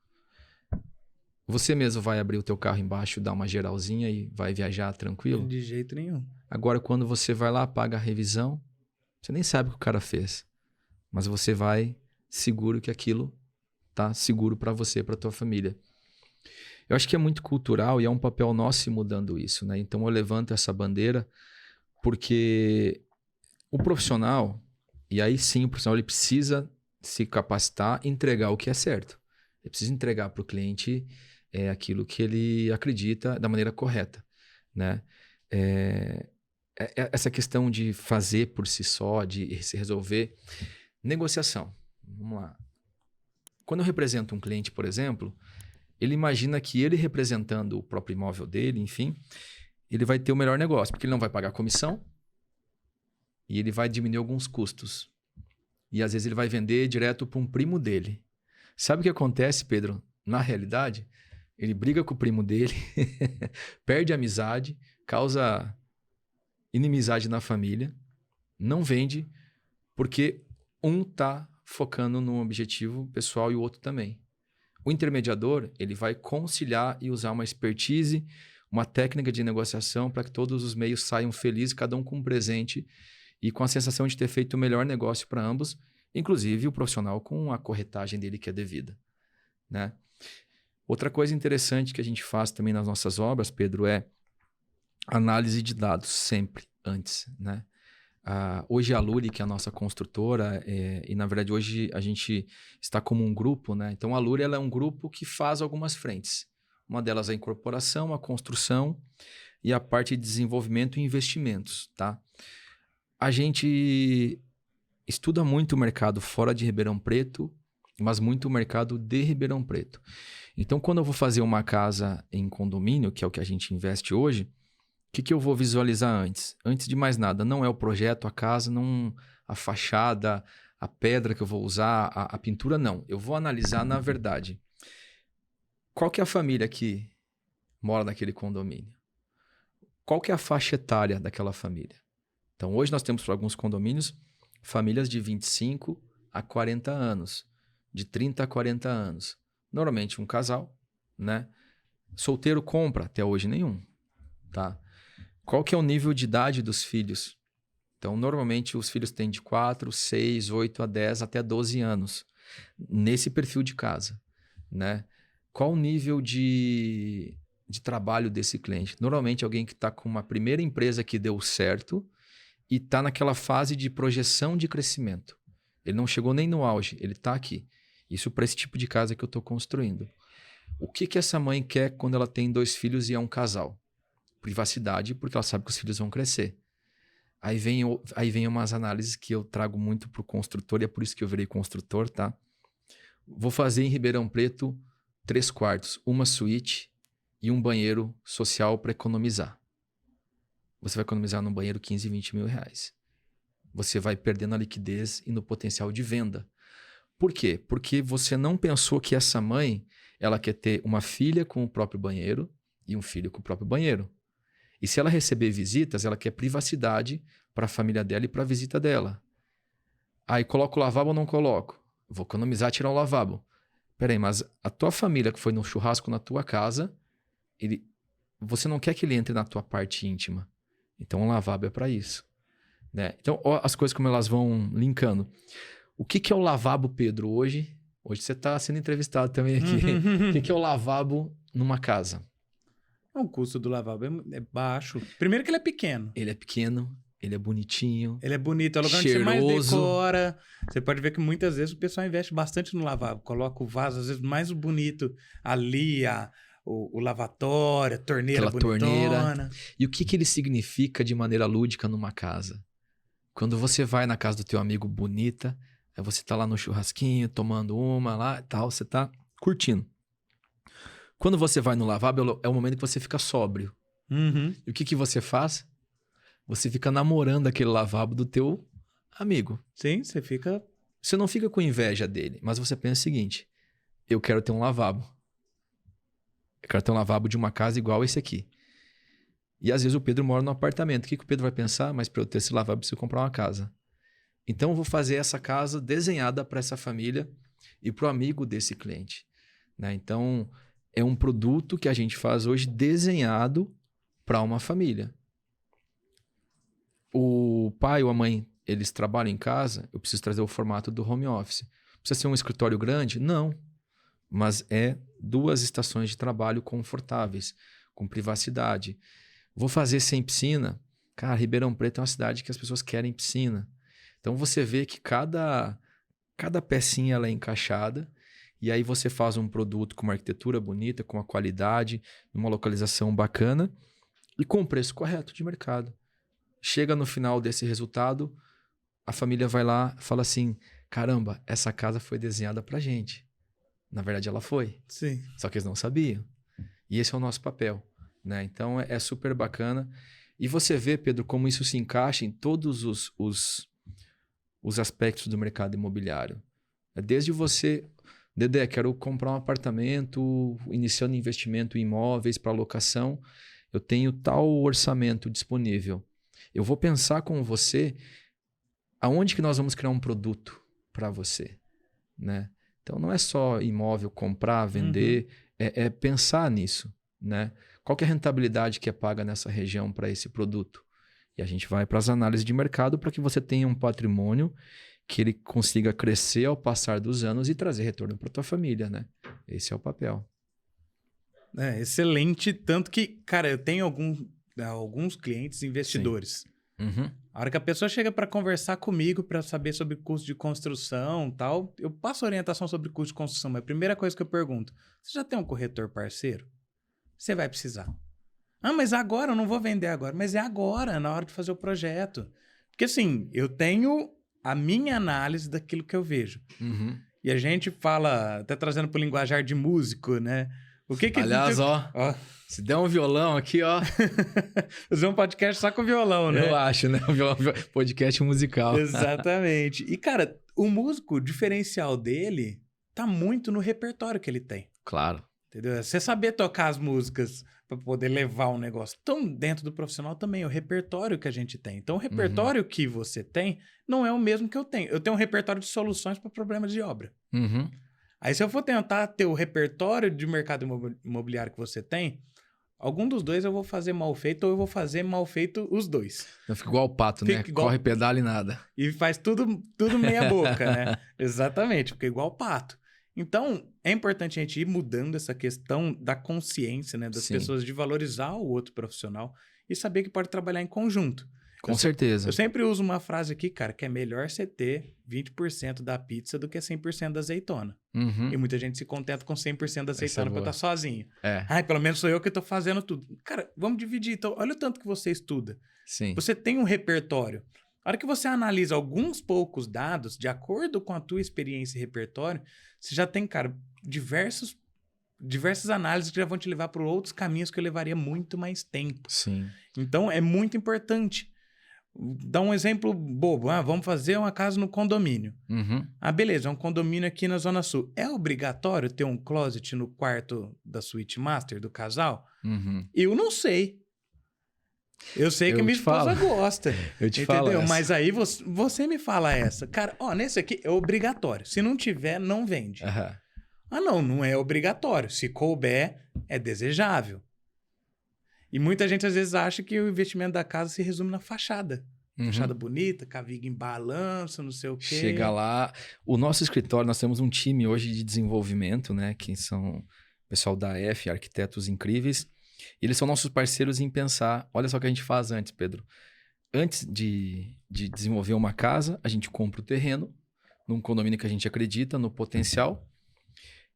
Você mesmo vai abrir o teu carro embaixo, dar uma geralzinha e vai viajar tranquilo? De jeito nenhum. Agora, quando você vai lá, paga a revisão, você nem sabe o que o cara fez. Mas você vai seguro que aquilo tá seguro para você, para tua família. Eu acho que é muito cultural e é um papel nosso ir mudando isso, né? Então, eu levanto essa bandeira porque o profissional, e aí sim o profissional ele precisa se capacitar e entregar o que é certo. Ele precisa entregar para o cliente aquilo que ele acredita da maneira correta, né? Essa questão de fazer por si só, de se resolver. Negociação. Vamos lá. Quando eu represento um cliente, por exemplo, ele imagina que ele representando o próprio imóvel dele, enfim, ele vai ter o melhor negócio, porque ele não vai pagar comissão e ele vai diminuir alguns custos. E às vezes ele vai vender direto para um primo dele. Sabe o que acontece, Pedro? Na realidade, ele briga com o primo dele, perde a amizade, causa inimizade na família, não vende, porque um está focando num objetivo pessoal e o outro também. O intermediador, ele vai conciliar e usar uma expertise, uma técnica de negociação para que todos os meios saiam felizes, cada um com um presente e com a sensação de ter feito o melhor negócio para ambos, inclusive o profissional com a corretagem dele que é devida, né? Outra coisa interessante que a gente faz também nas nossas obras, Pedro, é análise de dados, sempre antes, né? Hoje a Luri, que é a nossa construtora, e na verdade hoje a gente está como um grupo, né? Então a Luri ela é um grupo que faz algumas frentes. Uma delas é a incorporação, a construção e a parte de desenvolvimento e investimentos, tá? A gente estuda muito o mercado fora de Ribeirão Preto, mas muito o mercado de Ribeirão Preto. Então, quando eu vou fazer uma casa em condomínio, que é o que a gente investe hoje, o que eu vou visualizar antes? Antes de mais nada, não é o projeto, a casa, não a fachada, a pedra que eu vou usar, a pintura, não. Eu vou analisar, na verdade, qual que é a família que mora naquele condomínio? Qual que é a faixa etária daquela família? Então, hoje nós temos para alguns condomínios famílias de 25 a 40 anos, de 30 a 40 anos. Normalmente um casal, né? Solteiro compra, até hoje nenhum, tá? Qual que é o nível de idade dos filhos? Então, normalmente os filhos têm de 4, 6, 8 a 10 até 12 anos, nesse perfil de casa, né? Qual o nível de trabalho desse cliente? Normalmente alguém que está com uma primeira empresa que deu certo e está naquela fase de projeção de crescimento. Ele não chegou nem no auge, ele está aqui. Isso para esse tipo de casa que eu estou construindo. O que essa mãe quer quando ela tem 2 filhos e é um casal? Privacidade, porque ela sabe que os filhos vão crescer. Aí vem umas análises que eu trago muito para o construtor, e é por isso que eu virei construtor, tá? Vou fazer em Ribeirão Preto 3 quartos, uma suíte e um banheiro social para economizar. Você vai economizar no banheiro 15, 20 mil reais. Você vai perdendo a liquidez e no potencial de venda. Por quê? Porque você não pensou que essa mãe, ela quer ter uma filha com o próprio banheiro e um filho com o próprio banheiro. E se ela receber visitas, ela quer privacidade para a família dela e para a visita dela. Aí coloco o lavabo ou não coloco? Vou economizar, tirar o lavabo. Peraí, mas a tua família que foi no churrasco na tua casa, você não quer que ele entre na tua parte íntima. Então o lavabo é para isso, né? Então ó, as coisas como elas vão linkando. O que é o lavabo, Pedro, hoje? Hoje você está sendo entrevistado também aqui. O que é o lavabo numa casa? O custo do lavabo é baixo. Primeiro que ele é pequeno. Ele é pequeno, ele é bonitinho. Ele é bonito, é o lugar onde você mais decora. Você pode ver que muitas vezes o pessoal investe bastante no lavabo. Coloca o vaso, às vezes, mais bonito ali, o lavatório, a torneira aquela bonitona. Torneira. E o que ele significa de maneira lúdica numa casa? Quando você vai na casa do teu amigo bonita, aí você tá lá no churrasquinho, tomando uma lá e tal, você tá curtindo. Quando você vai no lavabo, é o momento que você fica sóbrio. Uhum. E o que você faz? Você fica namorando aquele lavabo do teu amigo. Sim, você fica... Você não fica com inveja dele, mas você pensa o seguinte: eu quero ter um lavabo. Eu quero ter um lavabo de uma casa igual esse aqui. E às vezes o Pedro mora no apartamento. O que o Pedro vai pensar? Mas para eu ter esse lavabo, eu preciso comprar uma casa. Então eu vou fazer essa casa desenhada para essa família e para o amigo desse cliente, né? Então é um produto que a gente faz hoje desenhado para uma família. O pai ou a mãe, eles trabalham em casa, eu preciso trazer o formato do home office. Precisa ser um escritório grande? Não. Mas é 2 estações de trabalho confortáveis, com privacidade. Vou fazer sem piscina? Cara, Ribeirão Preto é uma cidade que as pessoas querem piscina. Então você vê que cada pecinha ela é encaixada e aí você faz um produto com uma arquitetura bonita, com uma qualidade, uma localização bacana e com o preço correto de mercado. Chega no final desse resultado, a família vai lá e fala assim, caramba, essa casa foi desenhada pra gente. Na verdade ela foi. Sim. Só que eles não sabiam. E esse é o nosso papel, né? Então é super bacana. E você vê, Pedro, como isso se encaixa em todos os aspectos do mercado imobiliário. Desde você, Dedé, quero comprar um apartamento, iniciando investimento em imóveis para locação, eu tenho tal orçamento disponível. Eu vou pensar com você aonde que nós vamos criar um produto para você, né? Então não é só imóvel, comprar, vender, é pensar nisso, né? Qual que é a rentabilidade que é paga nessa região para esse produto? E a gente vai para as análises de mercado para que você tenha um patrimônio que ele consiga crescer ao passar dos anos e trazer retorno para tua família, né? Esse é o papel. É, excelente, tanto que, cara, eu tenho alguns clientes investidores. Uhum. A hora que a pessoa chega para conversar comigo, para saber sobre custo de construção e tal, eu passo orientação sobre custo de construção, mas a primeira coisa que eu pergunto, você já tem um corretor parceiro? Você vai precisar. Ah, mas agora, eu não vou vender agora. Mas é agora, na hora de fazer o projeto. Porque assim, eu tenho a minha análise daquilo que eu vejo. Uhum. E a gente fala, até trazendo para o linguajar de músico, né? O que Aliás, ó, se der um violão aqui, ó... fazer um podcast só com violão, né? Eu acho, né? Podcast musical. Exatamente. E, cara, o músico, o diferencial dele tá muito no repertório que ele tem. Claro. Entendeu? Você saber tocar as músicas para poder levar um negócio. Então, dentro do profissional também, o repertório que a gente tem. Então, o repertório que você tem não é o mesmo que eu tenho. Eu tenho um repertório de soluções para problemas de obra. Uhum. Aí, se eu for tentar ter o repertório de mercado imobiliário que você tem, algum dos dois eu vou fazer mal feito ou eu vou fazer mal feito os dois. Então fica igual o pato, né? Corre, pedala e nada. E faz tudo meia boca, né? Exatamente, fica igual o pato. Então, é importante a gente ir mudando essa questão da consciência, né? Das pessoas de valorizar o outro profissional e saber que pode trabalhar em conjunto. Com certeza. Eu sempre uso uma frase aqui, cara, que é melhor você ter 20% da pizza do que 100% da azeitona. Uhum. E muita gente se contenta com 100% da azeitona pra estar sozinho. É. Ai, pelo menos sou eu que tô fazendo tudo. Cara, vamos dividir. Então, olha o tanto que você estuda. Sim. Você tem um repertório. A hora que você analisa alguns poucos dados, de acordo com a tua experiência e repertório, você já tem, cara, diversas análises que já vão te levar para outros caminhos que eu levaria muito mais tempo. Sim. Então, é muito importante. Dá um exemplo bobo. Vamos fazer uma casa no condomínio. Uhum. Beleza, é um condomínio aqui na Zona Sul. É obrigatório ter um closet no quarto da suíte master do casal? Uhum. Eu não sei. Eu sei que minha esposa gosta. Eu te falo essa. Mas aí você me fala essa. Cara, nesse aqui é obrigatório. Se não tiver, não vende. Uhum. Não é obrigatório. Se couber, é desejável. E muita gente às vezes acha que o investimento da casa se resume na fachada. Fachada bonita, com a viga em balanço, não sei o quê. Chega lá. O nosso escritório, nós temos um time hoje de desenvolvimento, né? Que são o pessoal da F, arquitetos incríveis. E eles são nossos parceiros em pensar. Olha só o que a gente faz antes, Pedro. Antes de desenvolver uma casa, a gente compra o terreno num condomínio que a gente acredita no potencial.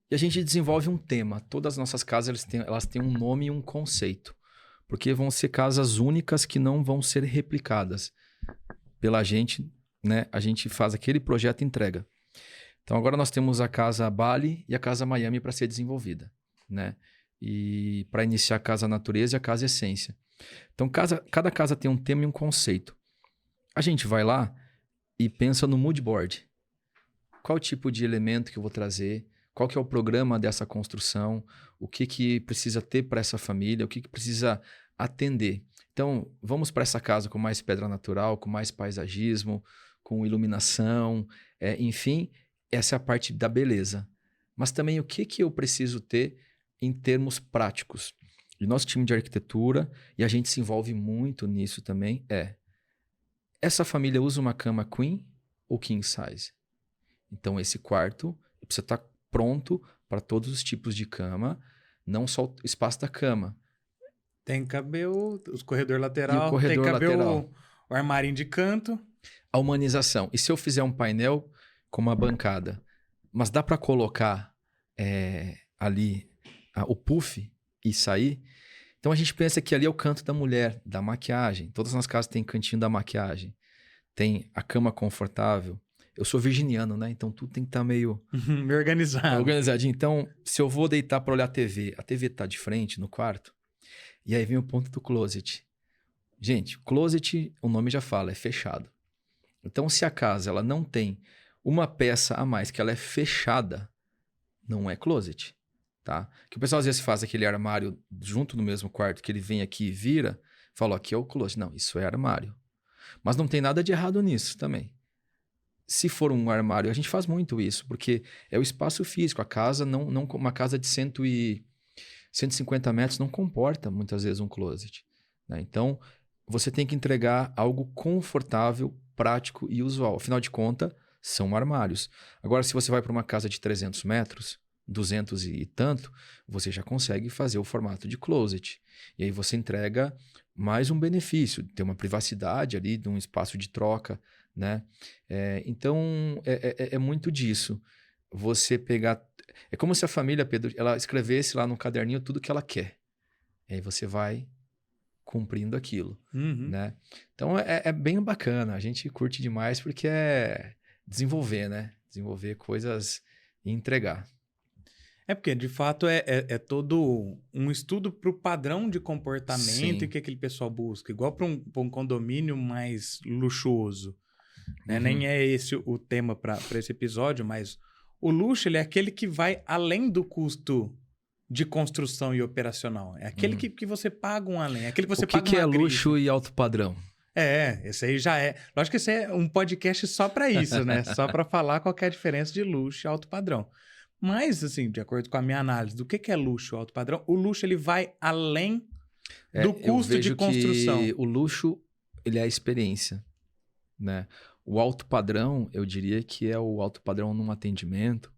E a gente desenvolve um tema. Todas as nossas casas elas têm um nome e um conceito. Porque vão ser casas únicas que não vão ser replicadas pela gente, né? A gente faz aquele projeto e entrega. Então agora nós temos a casa Bali e a casa Miami para ser desenvolvida, né? E para iniciar a casa Natureza e a casa Essência. Então cada casa tem um tema e um conceito. A gente vai lá e pensa no mood board. Qual tipo de elemento que eu vou trazer? Qual que é o programa dessa construção? O que precisa ter para essa família? O que precisa atender. Então, vamos para essa casa com mais pedra natural, com mais paisagismo, com iluminação, enfim, essa é a parte da beleza. Mas também o que eu preciso ter em termos práticos? E nosso time de arquitetura, e a gente se envolve muito nisso também, essa família usa uma cama queen ou king size? Então, esse quarto precisa estar pronto para todos os tipos de cama, não só o espaço da cama. Tem que caber os corredor lateral, E o corredor tem que caber lateral. o armarinho de canto. A humanização. E se eu fizer um painel com uma bancada, mas dá para colocar ali o puff e sair? Então a gente pensa que ali é o canto da mulher, da maquiagem. Todas as casas têm cantinho da maquiagem. Tem a cama confortável. Eu sou virginiano, né? Então tudo tem que estar meio organizadinho. Então, se eu vou deitar para olhar a TV tá de frente no quarto. E aí vem o ponto do closet. Gente, closet, o nome já fala, é fechado. Então, se a casa ela não tem uma peça a mais que ela é fechada, não é closet, tá? Que o pessoal às vezes faz aquele armário junto no mesmo quarto, que ele vem aqui e vira, fala, aqui é o closet. Não, isso é armário. Mas não tem nada de errado nisso também. Se for um armário, a gente faz muito isso, porque é o espaço físico. A casa, uma casa de 150 metros não comporta muitas vezes um closet, né? Então, você tem que entregar algo confortável, prático e usual. Afinal de contas, são armários. Agora, se você vai para uma casa de 300 metros, 200 e tanto, você já consegue fazer o formato de closet. E aí você entrega mais um benefício, ter uma privacidade ali, de um espaço de troca, né? Então, é muito disso. Você pegar... É como se a família, Pedro, ela escrevesse lá no caderninho tudo que ela quer. E aí você vai cumprindo aquilo, né? Então, é bem bacana. A gente curte demais porque é desenvolver, né? Desenvolver coisas e entregar. Porque, de fato, é todo um estudo para o padrão de comportamento. Sim. E que aquele pessoal busca. Igual para um condomínio mais luxuoso. Né? Nem é esse o tema para esse episódio, mas o luxo ele é aquele que vai além do custo de construção e operacional. É aquele que você paga um além. É aquele que você paga que é luxo e alto padrão? Esse aí já é. Lógico que esse é um podcast só para isso, né? Só para falar qual que é a diferença de luxo e alto padrão. Mas, assim, de acordo com a minha análise do que é luxo e alto padrão, o luxo ele vai além do custo de construção. Que o luxo ele é a experiência, né? O alto padrão, eu diria que é o alto padrão num atendimento,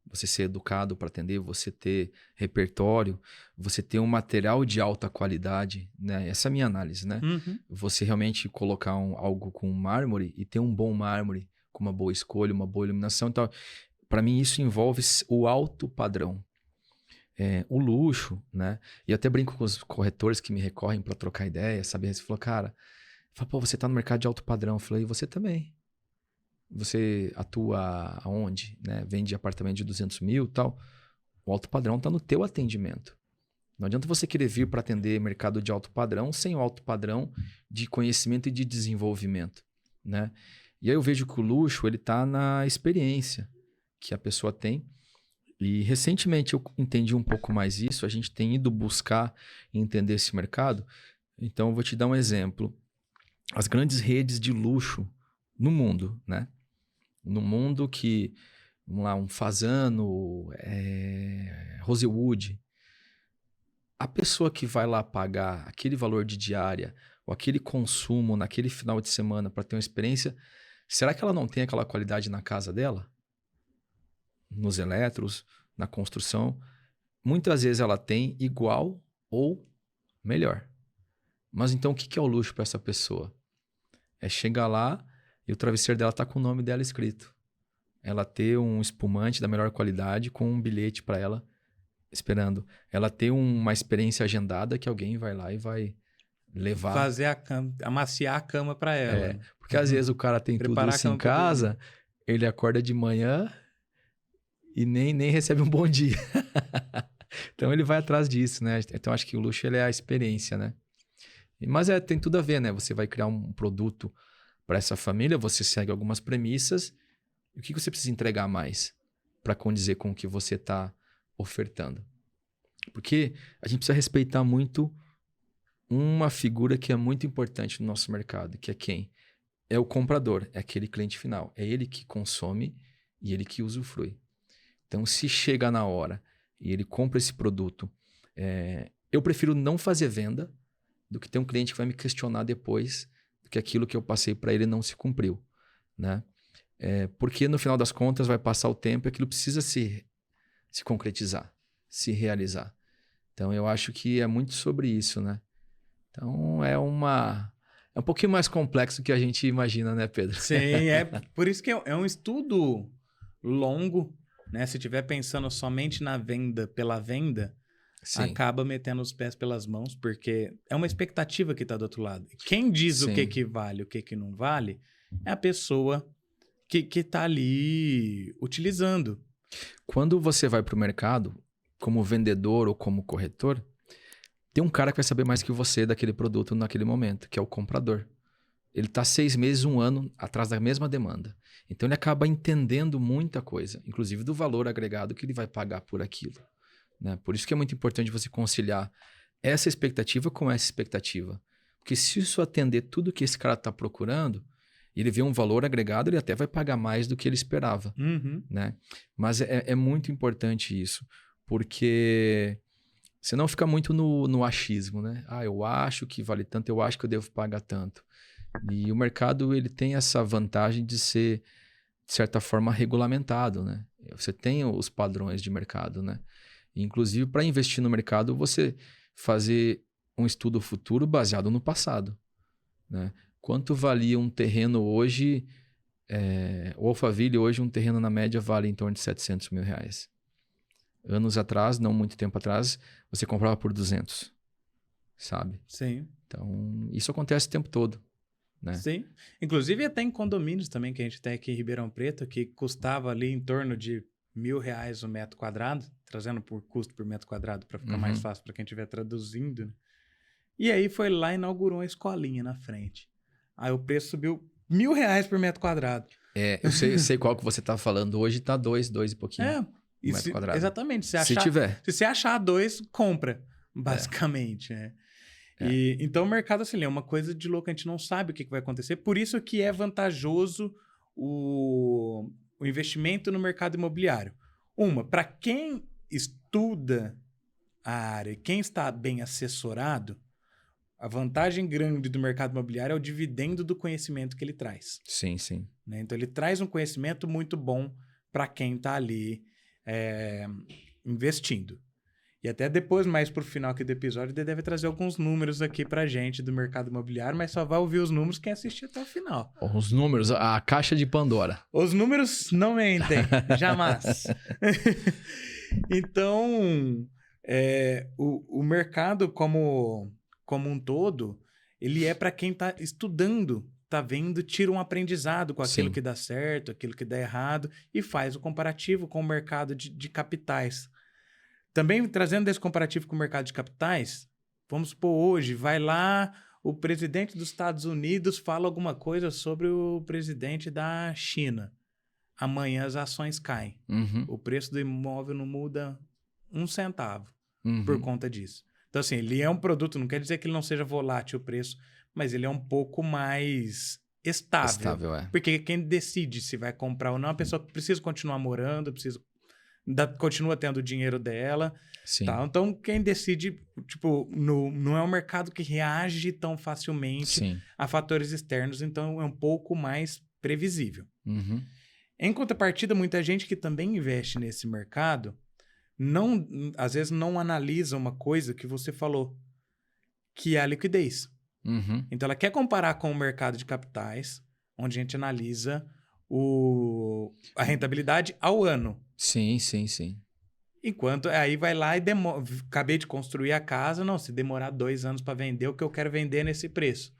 você ser educado para atender, você ter repertório, você ter um material de alta qualidade, né? Essa é a minha análise, né? Você realmente colocar algo com mármore e ter um bom mármore, com uma boa escolha, uma boa iluminação. Então, para mim, isso envolve o alto padrão. O luxo, né? E eu até brinco com os corretores que me recorrem para trocar ideia, sabe? Você falou, cara, pô, você tá no mercado de alto padrão. Eu falei, e você também. Você atua aonde? Né? Vende apartamento de 200 mil e tal. O alto padrão está no teu atendimento. Não adianta você querer vir para atender mercado de alto padrão sem o alto padrão de conhecimento e de desenvolvimento, né? E aí eu vejo que o luxo ele está na experiência que a pessoa tem. E recentemente eu entendi um pouco mais isso. A gente tem ido buscar entender esse mercado. Então eu vou te dar um exemplo. As grandes redes de luxo no mundo, né? No mundo que, vamos lá, um Fasano, Rosewood, a pessoa que vai lá pagar aquele valor de diária ou aquele consumo naquele final de semana para ter uma experiência, será que ela não tem aquela qualidade na casa dela? Nos eletros, na construção? Muitas vezes ela tem igual ou melhor. Mas então o que é o luxo para essa pessoa? É chegar lá e o travesseiro dela tá com o nome dela escrito. Ela ter um espumante da melhor qualidade com um bilhete para ela esperando. Ela ter uma experiência agendada que alguém vai lá e vai levar. Fazer a cama, amaciar a cama para ela. Porque às vezes o cara tem preparar tudo isso em casa, ele acorda de manhã e nem recebe um bom dia. Então ele vai atrás disso, né? Então acho que o luxo ele é a experiência, né? Mas tem tudo a ver, né? Você vai criar um produto para essa família, você segue algumas premissas. E o que você precisa entregar mais para condizer com o que você está ofertando? Porque a gente precisa respeitar muito uma figura que é muito importante no nosso mercado, que é quem? É o comprador, é aquele cliente final. É ele que consome e ele que usufrui. Então, se chega na hora e ele compra esse produto, eu prefiro não fazer venda do que ter um cliente que vai me questionar depois que aquilo que eu passei para ele não se cumpriu, né? Porque no final das contas vai passar o tempo e aquilo precisa se concretizar, se realizar. Então, eu acho que é muito sobre isso, né? Então, é um pouquinho mais complexo do que a gente imagina, né, Pedro? Sim, por isso que é um estudo longo, né? Se estiver pensando somente na venda pela venda, Sim. acaba metendo os pés pelas mãos, porque é uma expectativa que está do outro lado. Quem diz Sim. o que vale, o que não vale, é a pessoa que está ali utilizando. Quando você vai para o mercado, como vendedor ou como corretor, tem um cara que vai saber mais que você daquele produto naquele momento, que é o comprador. Ele está 6 meses, 1 ano atrás da mesma demanda. Então, ele acaba entendendo muita coisa, inclusive do valor agregado que ele vai pagar por aquilo, né? Por isso que é muito importante você conciliar essa expectativa com essa expectativa. Porque se isso atender tudo que esse cara está procurando, ele vê um valor agregado, ele até vai pagar mais do que ele esperava, né? Mas é muito importante isso, porque senão fica muito no achismo, né? Eu acho que vale tanto, eu acho que eu devo pagar tanto. E o mercado, ele tem essa vantagem de ser, de certa forma, regulamentado, né? Você tem os padrões de mercado, né? Inclusive, para investir no mercado, você fazer um estudo futuro baseado no passado, né? Quanto valia um terreno hoje? O Alphaville, hoje, um terreno na média vale em torno de R$700 mil. Anos atrás, não muito tempo atrás, você comprava por 200, sabe? Sim. Então, isso acontece o tempo todo, né? Sim. Inclusive, até em condomínios também, que a gente tem aqui em Ribeirão Preto, que custava ali em torno de R$1.000 o metro quadrado, trazendo por custo por metro quadrado para ficar mais fácil para quem estiver traduzindo, né? E aí foi lá e inaugurou uma escolinha na frente. Aí o preço subiu R$1.000 por metro quadrado. Eu sei qual que você está falando. Hoje está 2 e pouquinho. Metro quadrado. Exatamente. Se tiver. Se você achar 2, compra, basicamente. E, então o mercado assim, é uma coisa de louco, a gente não sabe o que vai acontecer. Por isso que é vantajoso o investimento no mercado imobiliário. Para quem estuda a área, quem está bem assessorado, a vantagem grande do mercado imobiliário é o dividendo do conhecimento que ele traz. Sim, sim. Né? Então, ele traz um conhecimento muito bom para quem está ali investindo. E até depois, mais para o final aqui do episódio, ele deve trazer alguns números aqui para a gente do mercado imobiliário, mas só vai ouvir os números quem assistir até o final. Os números, a caixa de Pandora. Os números não mentem, jamais. Então, o mercado como um todo, ele é para quem está estudando, está vendo, tira um aprendizado com aquilo que dá certo, aquilo que dá errado e faz o comparativo com o mercado de capitais. Também trazendo esse comparativo com o mercado de capitais, vamos supor hoje, vai lá, o presidente dos Estados Unidos fala alguma coisa sobre o presidente da China. Amanhã as ações caem. O preço do imóvel não muda 1 centavo por conta disso. Então, assim, ele é um produto, não quer dizer que ele não seja volátil o preço, mas ele é um pouco mais estável. Porque quem decide se vai comprar ou não, é a pessoa que precisa continuar morando, continua tendo o dinheiro dela. Sim. Tá? Então, quem decide, não é um mercado que reage tão facilmente a fatores externos, então é um pouco mais previsível. Em contrapartida, muita gente que também investe nesse mercado, às vezes não analisa uma coisa que você falou, que é a liquidez. Então, ela quer comparar com o mercado de capitais, onde a gente analisa a rentabilidade ao ano. Sim. Enquanto aí vai lá e acabei de construir a casa, se demorar 2 anos para vender, o que eu quero vender nesse preço.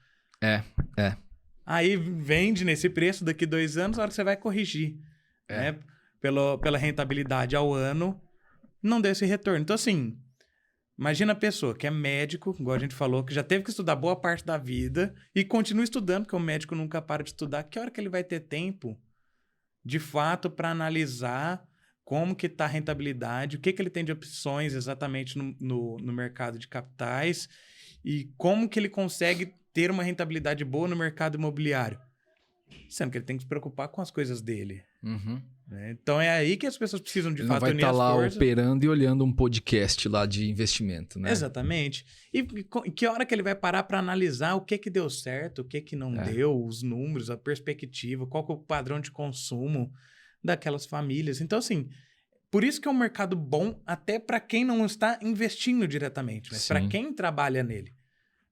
Aí vende nesse preço, daqui 2 anos, a hora que você vai corrigir. Né? Pela rentabilidade ao ano, não deu esse retorno. Então, assim, imagina a pessoa que é médico, igual a gente falou, que já teve que estudar boa parte da vida e continua estudando, porque o médico nunca para de estudar. Que hora que ele vai ter tempo, de fato, para analisar como que está a rentabilidade, o que ele tem de opções exatamente no mercado de capitais E como que ele consegue ter uma rentabilidade boa no mercado imobiliário? Sendo que ele tem que se preocupar com as coisas dele. Uhum. Né? Então é aí que as pessoas precisam de Ele fato não vai unir estar as lá forças. operando e olhando um podcast lá de investimento, né? Exatamente. E que hora que ele vai parar para analisar o que deu certo, o que não deu, os números, a perspectiva, qual que é o padrão de consumo daquelas famílias. Então, assim, por isso que é um mercado bom até para quem não está investindo diretamente, mas para quem trabalha nele.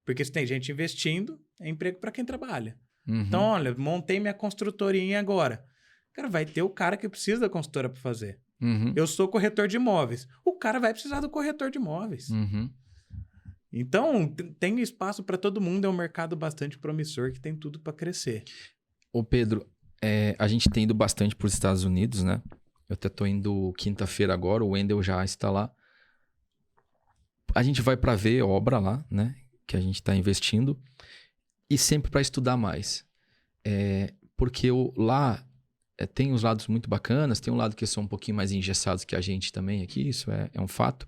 Porque se tem gente investindo, é emprego para quem trabalha. Uhum. Então, olha, montei minha construtorinha agora. Cara, vai ter o cara que precisa da consultora para fazer. Uhum. Eu sou corretor de imóveis. O cara vai precisar do corretor de imóveis. Uhum. Então, tem espaço para todo mundo. É um mercado bastante promissor que tem tudo para crescer. Ô Pedro, a gente tem ido bastante para os Estados Unidos, né? Eu até tô indo quinta-feira agora, o Wendel já está lá. A gente vai para ver obra lá, né? Que a gente está investindo. E sempre para estudar mais. Porque lá tem os lados muito bacanas, tem um lado que são um pouquinho mais engessados que a gente também aqui, isso é um fato.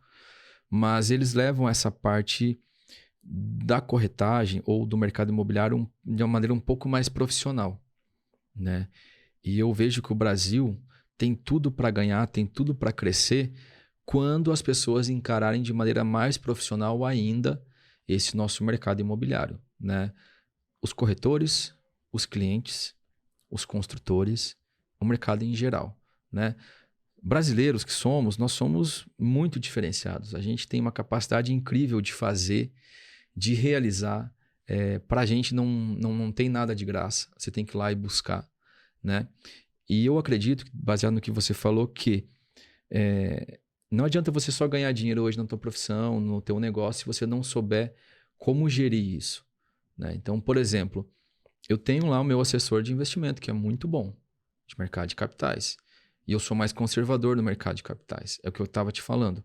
Mas eles levam essa parte da corretagem ou do mercado imobiliário de uma maneira um pouco mais profissional, né? E eu vejo que o Brasil tem tudo para ganhar, tem tudo para crescer quando as pessoas encararem de maneira mais profissional ainda esse nosso mercado imobiliário, né? Os corretores, os clientes, os construtores, o mercado em geral, né? Brasileiros que somos, nós somos muito diferenciados. A gente tem uma capacidade incrível de fazer, de realizar. Para a gente não tem nada de graça. Você tem que ir lá e buscar, né? E eu acredito, baseado no que você falou, que não adianta você só ganhar dinheiro hoje na tua profissão, no teu negócio, se você não souber como gerir isso, né? Então, por exemplo, eu tenho lá o meu assessor de investimento, que é muito bom, de mercado de capitais. E eu sou mais conservador no mercado de capitais. É o que eu estava te falando.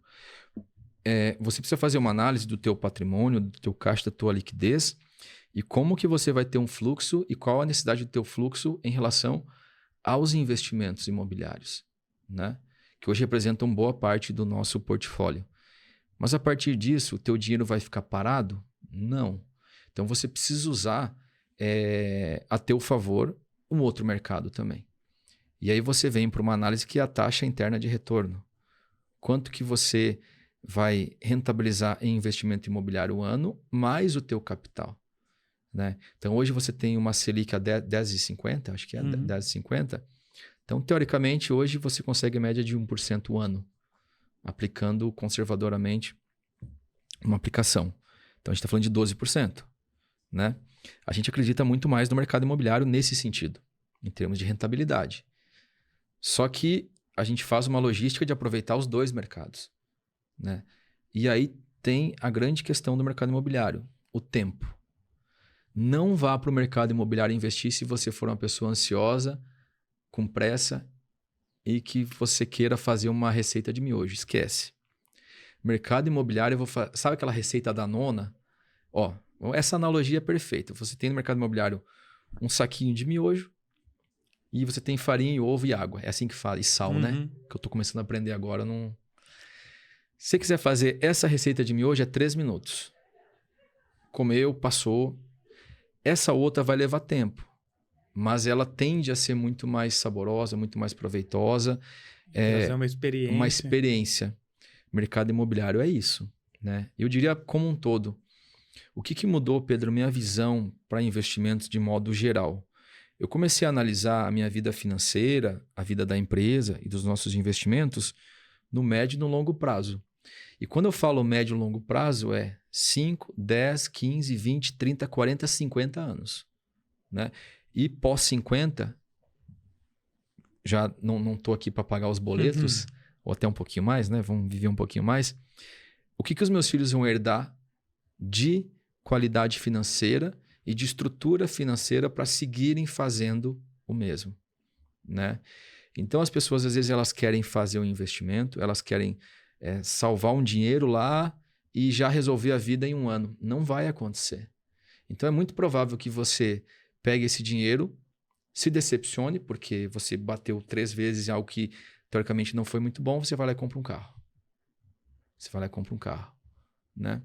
Você precisa fazer uma análise do teu patrimônio, do teu caixa, da tua liquidez e como que você vai ter um fluxo e qual a necessidade do teu fluxo em relação aos investimentos imobiliários, né? Que hoje representam boa parte do nosso portfólio. Mas a partir disso, o teu dinheiro vai ficar parado? Não. Então você precisa usar a teu favor um outro mercado também. E aí você vem para uma análise que é a taxa interna de retorno. Quanto que você vai rentabilizar em investimento imobiliário ano, mais o teu capital, né? Então hoje você tem uma Selic a 10,50, acho que é 10,50. Então, teoricamente, hoje você consegue a média de 1% o ano, aplicando conservadoramente uma aplicação. Então, a gente está falando de 12%, né? A gente acredita muito mais no mercado imobiliário nesse sentido, em termos de rentabilidade. Só que a gente faz uma logística de aproveitar os dois mercados, né? E aí tem a grande questão do mercado imobiliário, o tempo. Não vá para o mercado imobiliário investir se você for uma pessoa ansiosa, com pressa e que você queira fazer uma receita de miojo. Esquece. Mercado imobiliário, sabe aquela receita da nona? Ó, essa analogia é perfeita. Você tem no mercado imobiliário um saquinho de miojo e você tem farinha, ovo e água. É assim que fala. E sal, né? Que eu tô começando a aprender agora. Se você quiser fazer essa receita de miojo, é 3 minutos. Comeu, passou. Essa outra vai levar tempo. Mas ela tende a ser muito mais saborosa, muito mais proveitosa. Trazer uma experiência. Uma experiência. Mercado imobiliário é isso, né? Eu diria como um todo. O que mudou, Pedro, minha visão para investimentos de modo geral? Eu comecei a analisar a minha vida financeira, a vida da empresa e dos nossos investimentos no médio e no longo prazo. E quando eu falo médio e longo prazo, é 5, 10, 15, 20, 30, 40, 50 anos, né? E pós 50, já não estou aqui para pagar os boletos, ou até um pouquinho mais, né? Vamos viver um pouquinho mais. O que os meus filhos vão herdar de qualidade financeira e de estrutura financeira para seguirem fazendo o mesmo, né? Então, as pessoas, às vezes, elas querem fazer um investimento, elas querem salvar um dinheiro lá e já resolver a vida em um ano. Não vai acontecer. Então, é muito provável que você pegue esse dinheiro, se decepcione, porque você bateu 3 vezes em algo que, teoricamente, não foi muito bom, você vai lá e compra um carro. Você vai lá e compra um carro, né?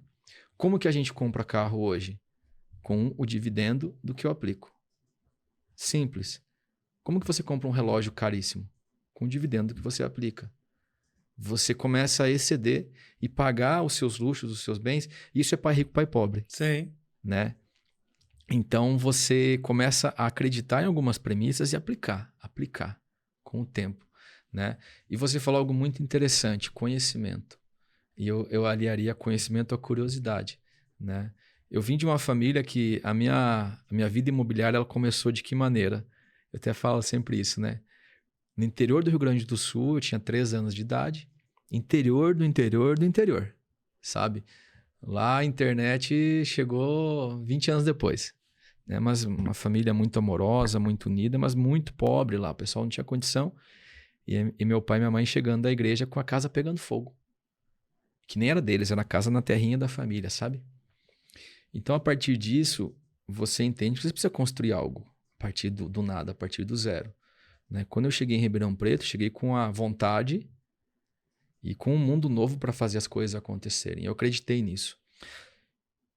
Como que a gente compra carro hoje? Com o dividendo do que eu aplico. Simples. Como que você compra um relógio caríssimo? Com o dividendo que você aplica. Você começa a exceder e pagar os seus luxos, os seus bens. Isso é pai rico, pai pobre. Sim. Né? Então, você começa a acreditar em algumas premissas e aplicar com o tempo. Né? E você falou algo muito interessante, conhecimento. E eu aliaria conhecimento à curiosidade. Né? Eu vim de uma família que a minha vida imobiliária ela começou de que maneira? Eu até falo sempre isso, né? No interior do Rio Grande do Sul, eu tinha 3 anos de idade. Interior do interior do interior, sabe? Lá a internet chegou 20 anos depois. Né? Mas uma família muito amorosa, muito unida, mas muito pobre lá. O pessoal não tinha condição. E meu pai e minha mãe chegando da igreja com a casa pegando fogo. Que nem era deles, era a casa na terrinha da família, sabe? Então, a partir disso, você entende que você precisa construir algo. A partir do nada, a partir do zero. Né? Quando eu cheguei em Ribeirão Preto, cheguei com a vontade e com um mundo novo para fazer as coisas acontecerem. Eu acreditei nisso.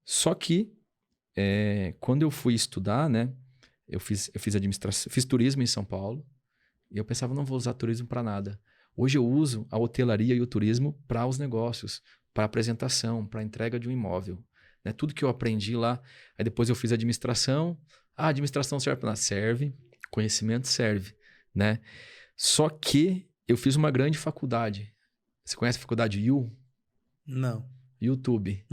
Só que, quando eu fui estudar, né? Eu fiz administração, fiz turismo em São Paulo. E eu pensava, não vou usar turismo para nada. Hoje eu uso a hotelaria e o turismo para os negócios, para apresentação, para entrega de um imóvel. Né? Tudo que eu aprendi lá. Aí depois eu fiz administração. Ah, administração serve para nada? Serve. Conhecimento serve. Né? Só que eu fiz uma grande faculdade. Você conhece a faculdade U? Não. YouTube.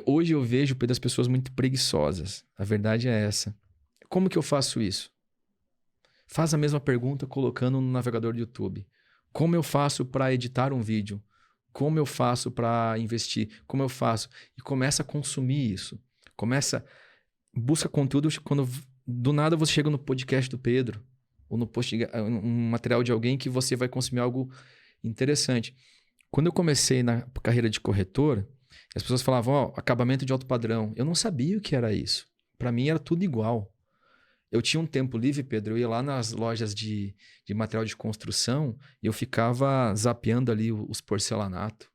Hoje eu vejo, Pedro, as pessoas muito preguiçosas. A verdade é essa. Como que eu faço isso? Faz a mesma pergunta colocando no navegador do YouTube. Como eu faço para editar um vídeo? Como eu faço para investir? Como eu faço? E começa a consumir isso. Busca conteúdo quando do nada você chega no podcast do Pedro ou no um material de alguém que você vai consumir algo interessante. Quando eu comecei na carreira de corretor, as pessoas falavam, acabamento de alto padrão. Eu não sabia o que era isso. Para mim era tudo igual. Eu tinha um tempo livre, Pedro, eu ia lá nas lojas de material de construção e eu ficava zapeando ali os porcelanatos,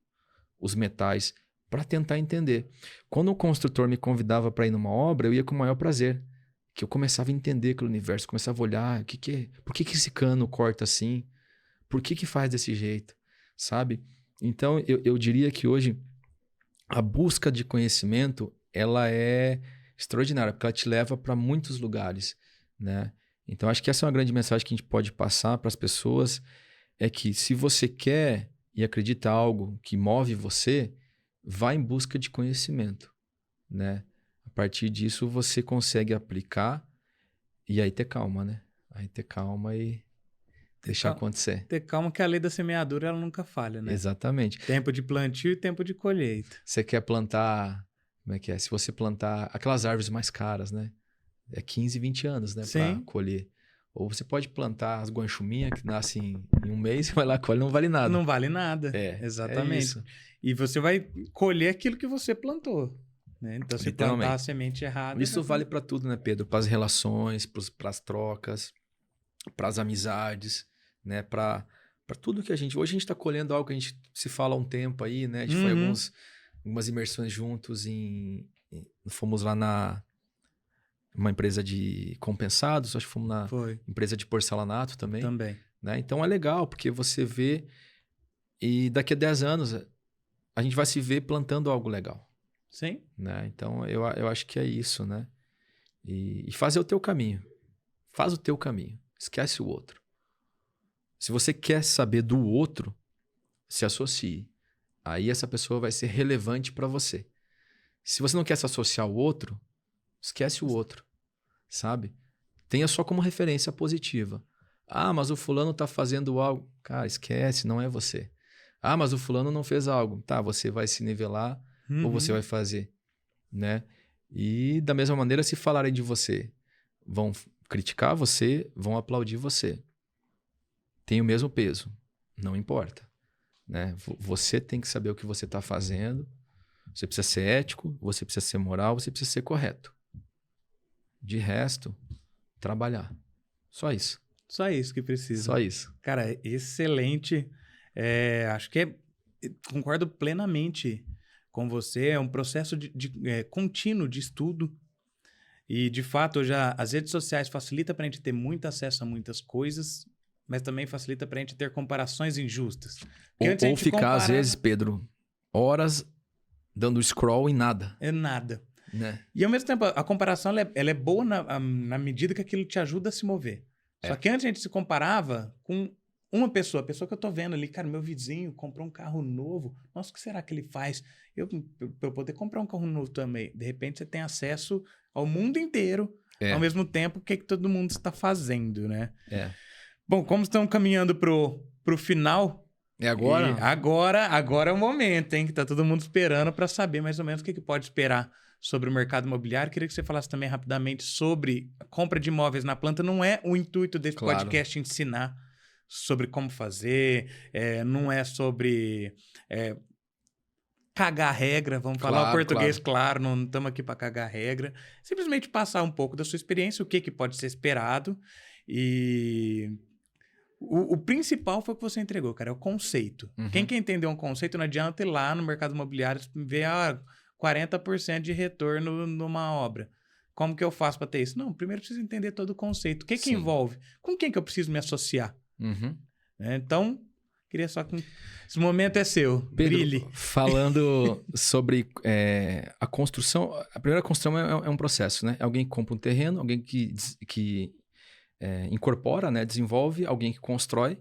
os metais, para tentar entender. Quando o construtor me convidava para ir numa obra, eu ia com o maior prazer, que eu começava a entender aquele universo, começava a olhar, por que esse cano corta assim? Por que faz desse jeito? Sabe? Então, eu diria que hoje a busca de conhecimento, ela é extraordinária, porque ela te leva para muitos lugares. Né? Então, acho que essa é uma grande mensagem que a gente pode passar para as pessoas, é que se você quer e acredita em algo que move você, vá em busca de conhecimento. Né? A partir disso, você consegue aplicar e aí ter calma, né? Aí ter calma e deixar acontecer. Ter calma que a lei da semeadura ela nunca falha, né? Exatamente. Tempo de plantio e tempo de colheita. Você quer plantar, como é que é? Se você plantar aquelas árvores mais caras, né? É 15, 20 anos, né? Para colher. Ou você pode plantar as guanchuminhas que nascem em um mês e vai lá, colhe, não vale nada. Não vale nada. Exatamente. Isso. E você vai colher aquilo que você plantou. Né? Então, se plantar a semente errada... Isso vale para tudo, né, Pedro? Para as relações, para as trocas, para as amizades, né? Para tudo que a gente... Hoje a gente está colhendo algo que a gente se fala há um tempo aí, né? A gente foi algumas imersões juntos fomos lá uma empresa de compensados, acho que fomos na empresa de porcelanato também. Né? Então é legal, porque você vê e daqui a 10 anos a gente vai se ver plantando algo legal. Sim. Né? Então eu acho que é isso, né? E fazer o teu caminho. Faz o teu caminho. Esquece o outro. Se você quer saber do outro, se associe. Aí essa pessoa vai ser relevante para você. Se você não quer se associar ao outro, esquece o outro, sabe? Tenha só como referência positiva. Ah, mas o fulano tá fazendo algo. Cara, esquece, não é você. Ah, mas o fulano não fez algo. Tá, você vai se nivelar ou você vai fazer, né? E da mesma maneira, se falarem de você, vão criticar você, vão aplaudir você. Tem o mesmo peso, não importa. Né? Você tem que saber o que você está fazendo. Você precisa ser ético, você precisa ser moral, você precisa ser correto. De resto, trabalhar. Só isso. Só isso que precisa. Só isso. Cara, excelente. Acho que concordo plenamente com você. É um processo contínuo de estudo. E, de fato, as redes sociais facilitam para a gente ter muito acesso a muitas coisas, mas também facilita para a gente ter comparações injustas. Ou ficar, às vezes, Pedro, horas dando scroll em nada. É nada. Né? E, ao mesmo tempo, a comparação ela é boa na medida que aquilo te ajuda a se mover. Só que antes a gente se comparava com uma pessoa, a pessoa que eu tô vendo ali, cara, meu vizinho comprou um carro novo, nossa, o que será que ele faz? Pra eu poder comprar um carro novo também. De repente você tem acesso ao mundo inteiro, ao mesmo tempo, o que todo mundo está fazendo, né? Bom, como estamos caminhando pro final... É agora? Agora é o momento, hein? Que tá todo mundo esperando para saber mais ou menos o que pode esperar sobre o mercado imobiliário. Queria que você falasse também rapidamente sobre a compra de imóveis na planta. Não é o intuito desse podcast ensinar sobre como fazer, não é sobre cagar regra, vamos falar o português claro, não estamos aqui para cagar regra. Simplesmente passar um pouco da sua experiência, o que pode ser esperado. E o principal foi o que você entregou, cara, é o conceito. Quem quer entender um conceito, não adianta ir lá no mercado imobiliário e ver 40% de retorno numa obra. Como que eu faço para ter isso? Não, primeiro eu preciso entender todo o conceito. O que envolve? Com quem que eu preciso me associar? Então, queria só que esse momento é seu. Pedro, brilhe. Falando sobre a construção, a primeira construção é um processo, né? Alguém que compra um terreno, alguém que incorpora, né? Desenvolve, alguém que constrói,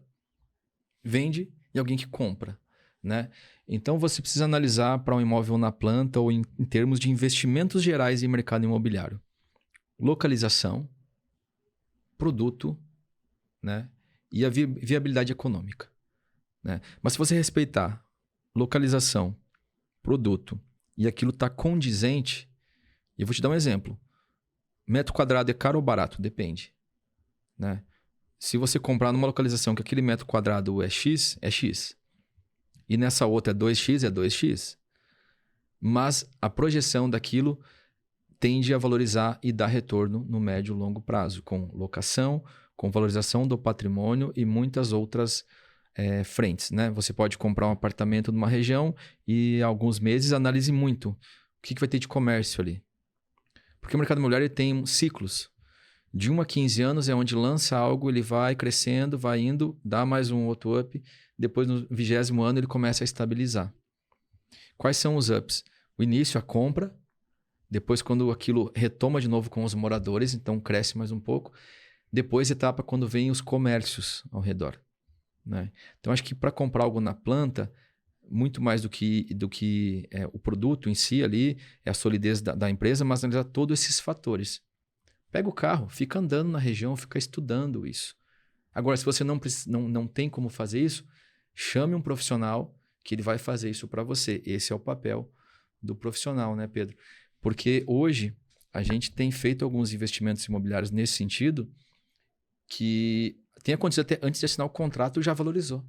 vende e alguém que compra, né? Então, você precisa analisar para um imóvel na planta ou em termos de investimentos gerais em mercado imobiliário. Localização, produto, né? E a viabilidade econômica, né? Mas se você respeitar localização, produto e aquilo está condizente, eu vou te dar um exemplo. Metro quadrado é caro ou barato? Depende, né? Se você comprar numa localização que aquele metro quadrado é X, é X. E nessa outra é 2x, é 2x. Mas a projeção daquilo tende a valorizar e dar retorno no médio e longo prazo, com locação, com valorização do patrimônio e muitas outras frentes, né? Você pode comprar um apartamento numa região e, há alguns meses, analise muito o que vai ter de comércio ali. Porque o mercado imobiliário tem ciclos. De 1 a 15 anos é onde lança algo, ele vai crescendo, vai indo, dá mais um outro up. Depois, no 20º ano, ele começa a estabilizar. Quais são os ups? O início, a compra. Depois, quando aquilo retoma de novo com os moradores, então cresce mais um pouco. Depois, etapa quando vem os comércios ao redor, né? Então, acho que para comprar algo na planta, muito mais do que o produto em si ali, é a solidez da empresa, mas analisar todos esses fatores. Pega o carro, fica andando na região, fica estudando isso. Agora, se você não tem como fazer isso, chame um profissional que ele vai fazer isso para você. Esse é o papel do profissional, né, Pedro? Porque hoje a gente tem feito alguns investimentos imobiliários nesse sentido que tem acontecido até antes de assinar o contrato já valorizou,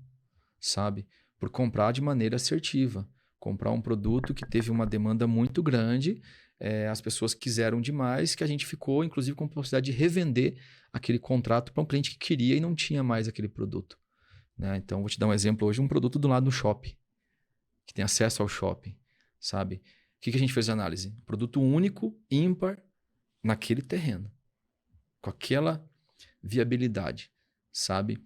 sabe? Por comprar de maneira assertiva. Comprar um produto que teve uma demanda muito grande, as pessoas quiseram demais, que a gente ficou, inclusive, com a possibilidade de revender aquele contrato para um cliente que queria e não tinha mais aquele produto, né? Então, vou te dar um exemplo hoje, um produto do lado do shopping, que tem acesso ao shopping, sabe? O que a gente fez de análise? Produto único, ímpar, naquele terreno, com aquela viabilidade, sabe?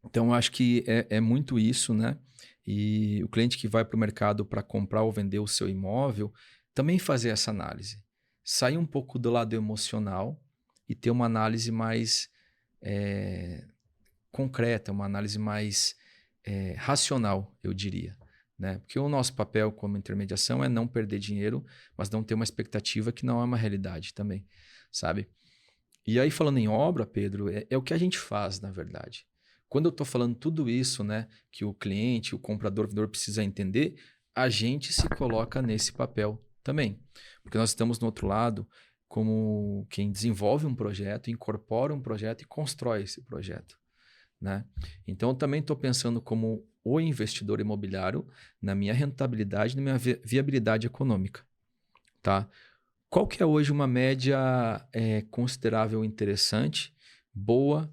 Então, eu acho que é muito isso, né? E o cliente que vai para o mercado para comprar ou vender o seu imóvel, também fazer essa análise. Sair um pouco do lado emocional e ter uma análise mais concreta, uma análise mais racional, eu diria, né? Porque o nosso papel como intermediação é não perder dinheiro, mas não ter uma expectativa que não é uma realidade também, sabe? E aí, falando em obra, Pedro, é o que a gente faz, na verdade. Quando eu estou falando tudo isso, né, que o cliente, o comprador, o vendedor precisa entender, a gente se coloca nesse papel também. Porque nós estamos no outro lado como quem desenvolve um projeto, incorpora um projeto e constrói esse projeto, né? Então, eu também estou pensando como o investidor imobiliário na minha rentabilidade, na minha viabilidade econômica, tá? Qual que é hoje uma média considerável, interessante, boa,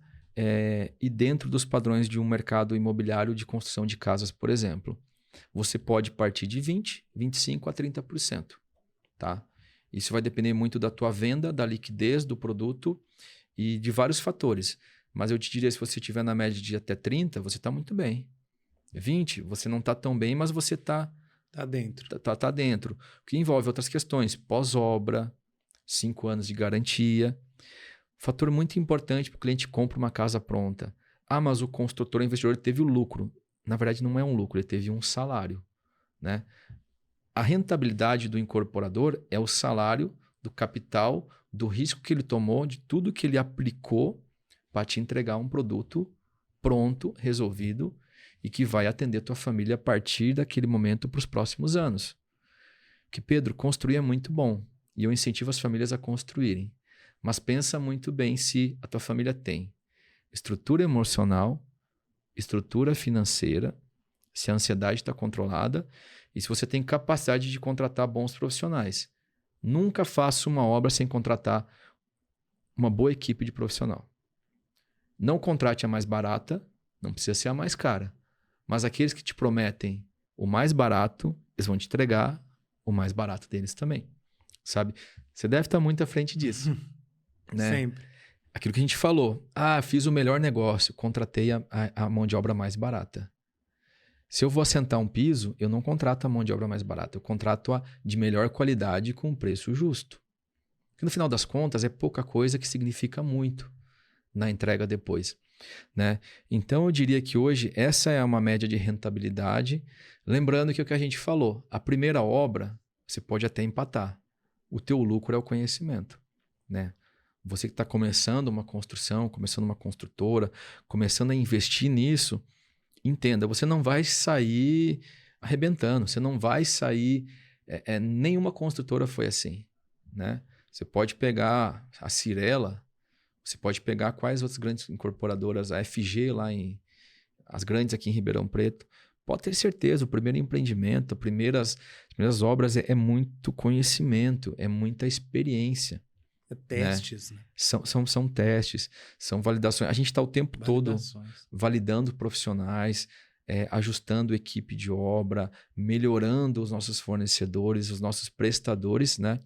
e dentro dos padrões de um mercado imobiliário de construção de casas, por exemplo? você pode partir de 20%, 25% a 30%. Tá? Isso vai depender muito da tua venda, da liquidez do produto e de vários fatores. Mas eu te diria, se você estiver na média de até 30%, você está muito bem. 20%, você não está tão bem, mas você está... Tá dentro. Tá dentro. O que envolve outras questões. Pós-obra, 5 anos de garantia. Fator muito importante para o cliente compra uma casa pronta. Ah, mas o construtor, o investidor, teve o lucro. Na verdade, não é um lucro, ele teve um salário. Né? A rentabilidade do incorporador é o salário do capital, do risco que ele tomou, de tudo que ele aplicou para te entregar um produto pronto, resolvido e que vai atender tua família a partir daquele momento para os próximos anos. Que, Pedro, construir é muito bom e eu incentivo as famílias a construírem. Mas pensa muito bem se a tua família tem estrutura emocional, estrutura financeira, se a ansiedade está controlada e se você tem capacidade de contratar bons profissionais. Nunca faça uma obra sem contratar uma boa equipe de profissional. Não contrate a mais barata, não precisa ser a mais cara. Mas aqueles que te prometem o mais barato, eles vão te entregar o mais barato deles também. Sabe? Você deve estar muito à frente disso. Né? Sempre. Aquilo que a gente falou. Ah, fiz o melhor negócio, contratei a mão de obra mais barata. Se eu vou assentar um piso, eu não contrato a mão de obra mais barata. Eu contrato a de melhor qualidade com um preço justo. Porque no final das contas, é pouca coisa que significa muito na entrega depois. Né? Então, eu diria que hoje essa é uma média de rentabilidade. Lembrando que o que a gente falou, a primeira obra, você pode até empatar. O teu lucro é o conhecimento. Né? Você que está começando uma construção, começando uma construtora, começando a investir nisso, entenda, você não vai sair arrebentando, você não vai sair... nenhuma construtora foi assim. Né? Você pode pegar a Cirela, você pode pegar quais outras grandes incorporadoras, a FG lá as grandes aqui em Ribeirão Preto. Pode ter certeza, o primeiro empreendimento, as primeiras obras é muito conhecimento, é muita experiência. Testes, né? São testes, são validações. A gente está o tempo todo validando profissionais, ajustando equipe de obra, melhorando os nossos fornecedores, os nossos prestadores, né?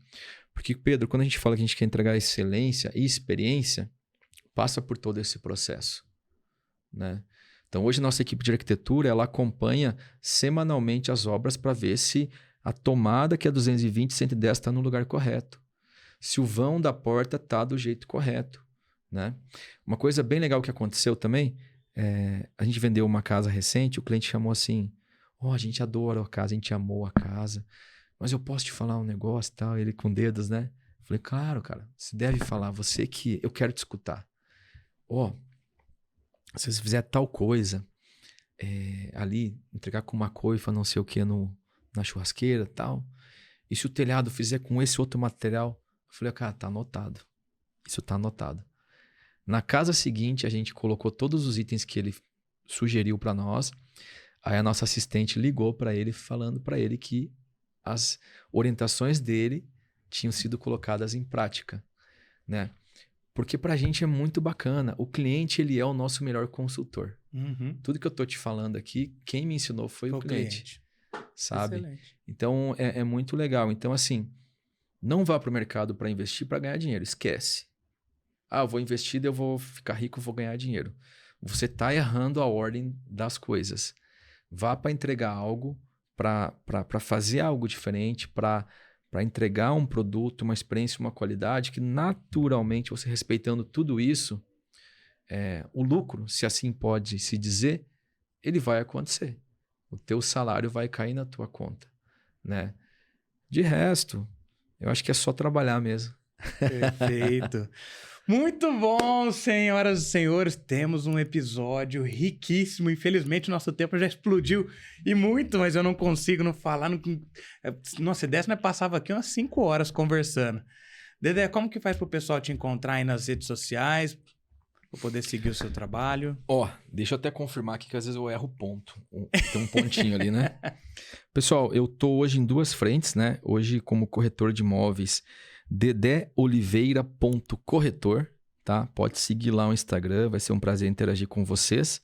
Porque, Pedro, quando a gente fala que a gente quer entregar excelência e experiência, passa por todo esse processo. Né? Então, hoje, nossa equipe de arquitetura ela acompanha semanalmente as obras para ver se a tomada que é 220, 110 está no lugar correto. Se o vão da porta está do jeito correto. Né? Uma coisa bem legal que aconteceu também, a gente vendeu uma casa recente, o cliente chamou assim, a gente adora a casa, a gente amou a casa, mas eu posso te falar um negócio e tal, ele com dedos, né? Eu falei, claro, cara, você deve falar, você que eu quero te escutar. Se você fizer tal coisa, ali, entregar com uma coifa, não sei o que, na churrasqueira e tal, e se o telhado fizer com esse outro material, eu falei, cara, tá anotado. Isso tá anotado. Na casa seguinte, a gente colocou todos os itens que ele sugeriu para nós, aí a nossa assistente ligou para ele, falando para ele que as orientações dele tinham sido colocadas em prática, né? Porque para a gente é muito bacana. O cliente, ele é o nosso melhor consultor. Uhum. Tudo que eu tô te falando aqui, quem me ensinou foi o cliente. Sabe? Excelente. Então, é muito legal. Então, assim, não vá para o mercado para investir para ganhar dinheiro. Esquece. Eu vou investir, eu vou ficar rico, vou ganhar dinheiro. Você está errando a ordem das coisas. Vá para entregar algo, para fazer algo diferente, para entregar um produto, uma experiência, uma qualidade que naturalmente, você respeitando tudo isso, o lucro, se assim pode se dizer, ele vai acontecer. O teu salário vai cair na tua conta. Né? De resto, eu acho que é só trabalhar mesmo. Perfeito. Muito bom, senhoras e senhores. Temos um episódio riquíssimo. Infelizmente, nosso tempo já explodiu e muito, mas eu não consigo não falar. Nossa, se desse, nós passava aqui umas 5 horas conversando. Dedé, como que faz pro pessoal te encontrar aí nas redes sociais, para poder seguir o seu trabalho? Deixa eu até confirmar aqui que às vezes eu erro o ponto. Tem um pontinho ali, né? Pessoal, eu tô hoje em 2 frentes, né? Hoje como corretor de imóveis, dedeoliveira.corretor, tá? Pode seguir lá o Instagram, vai ser um prazer interagir com vocês.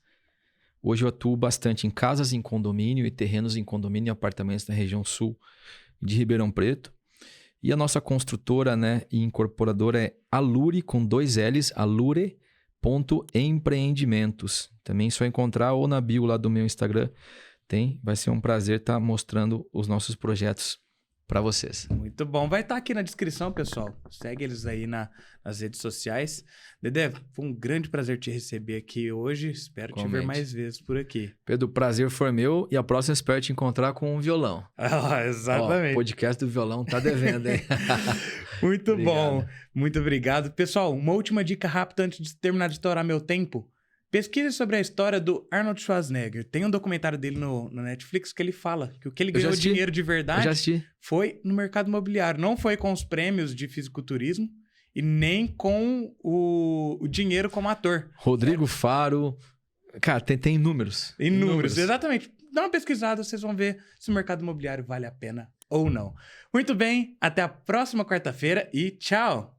Hoje eu atuo bastante em casas em condomínio e terrenos em condomínio e apartamentos na região sul de Ribeirão Preto. E a nossa construtora, né, e incorporadora é Alure, com 2 L's, alure.empreendimentos. Também é só encontrar ou na bio lá do meu Instagram. Vai ser um prazer estar mostrando os nossos projetos para vocês. Muito bom. Vai estar aqui na descrição, pessoal. Segue eles aí nas redes sociais. Dedé, foi um grande prazer te receber aqui hoje. Espero te ver mais vezes por aqui. Pedro, o prazer foi meu e a próxima espero te encontrar com um violão. Exatamente. O podcast do violão tá devendo, hein? Muito bom. Muito obrigado. Pessoal, uma última dica rápida antes de terminar de estourar meu tempo. Pesquise sobre a história do Arnold Schwarzenegger. Tem um documentário dele no Netflix que ele fala que o que ele ganhou dinheiro de verdade foi no mercado imobiliário. Não foi com os prêmios de fisiculturismo e nem com o dinheiro como ator. Rodrigo Faro. Cara, tem números. Inúmeros, exatamente. Dá uma pesquisada, vocês vão ver se o mercado imobiliário vale a pena ou não. Muito bem, até a próxima quarta-feira e tchau!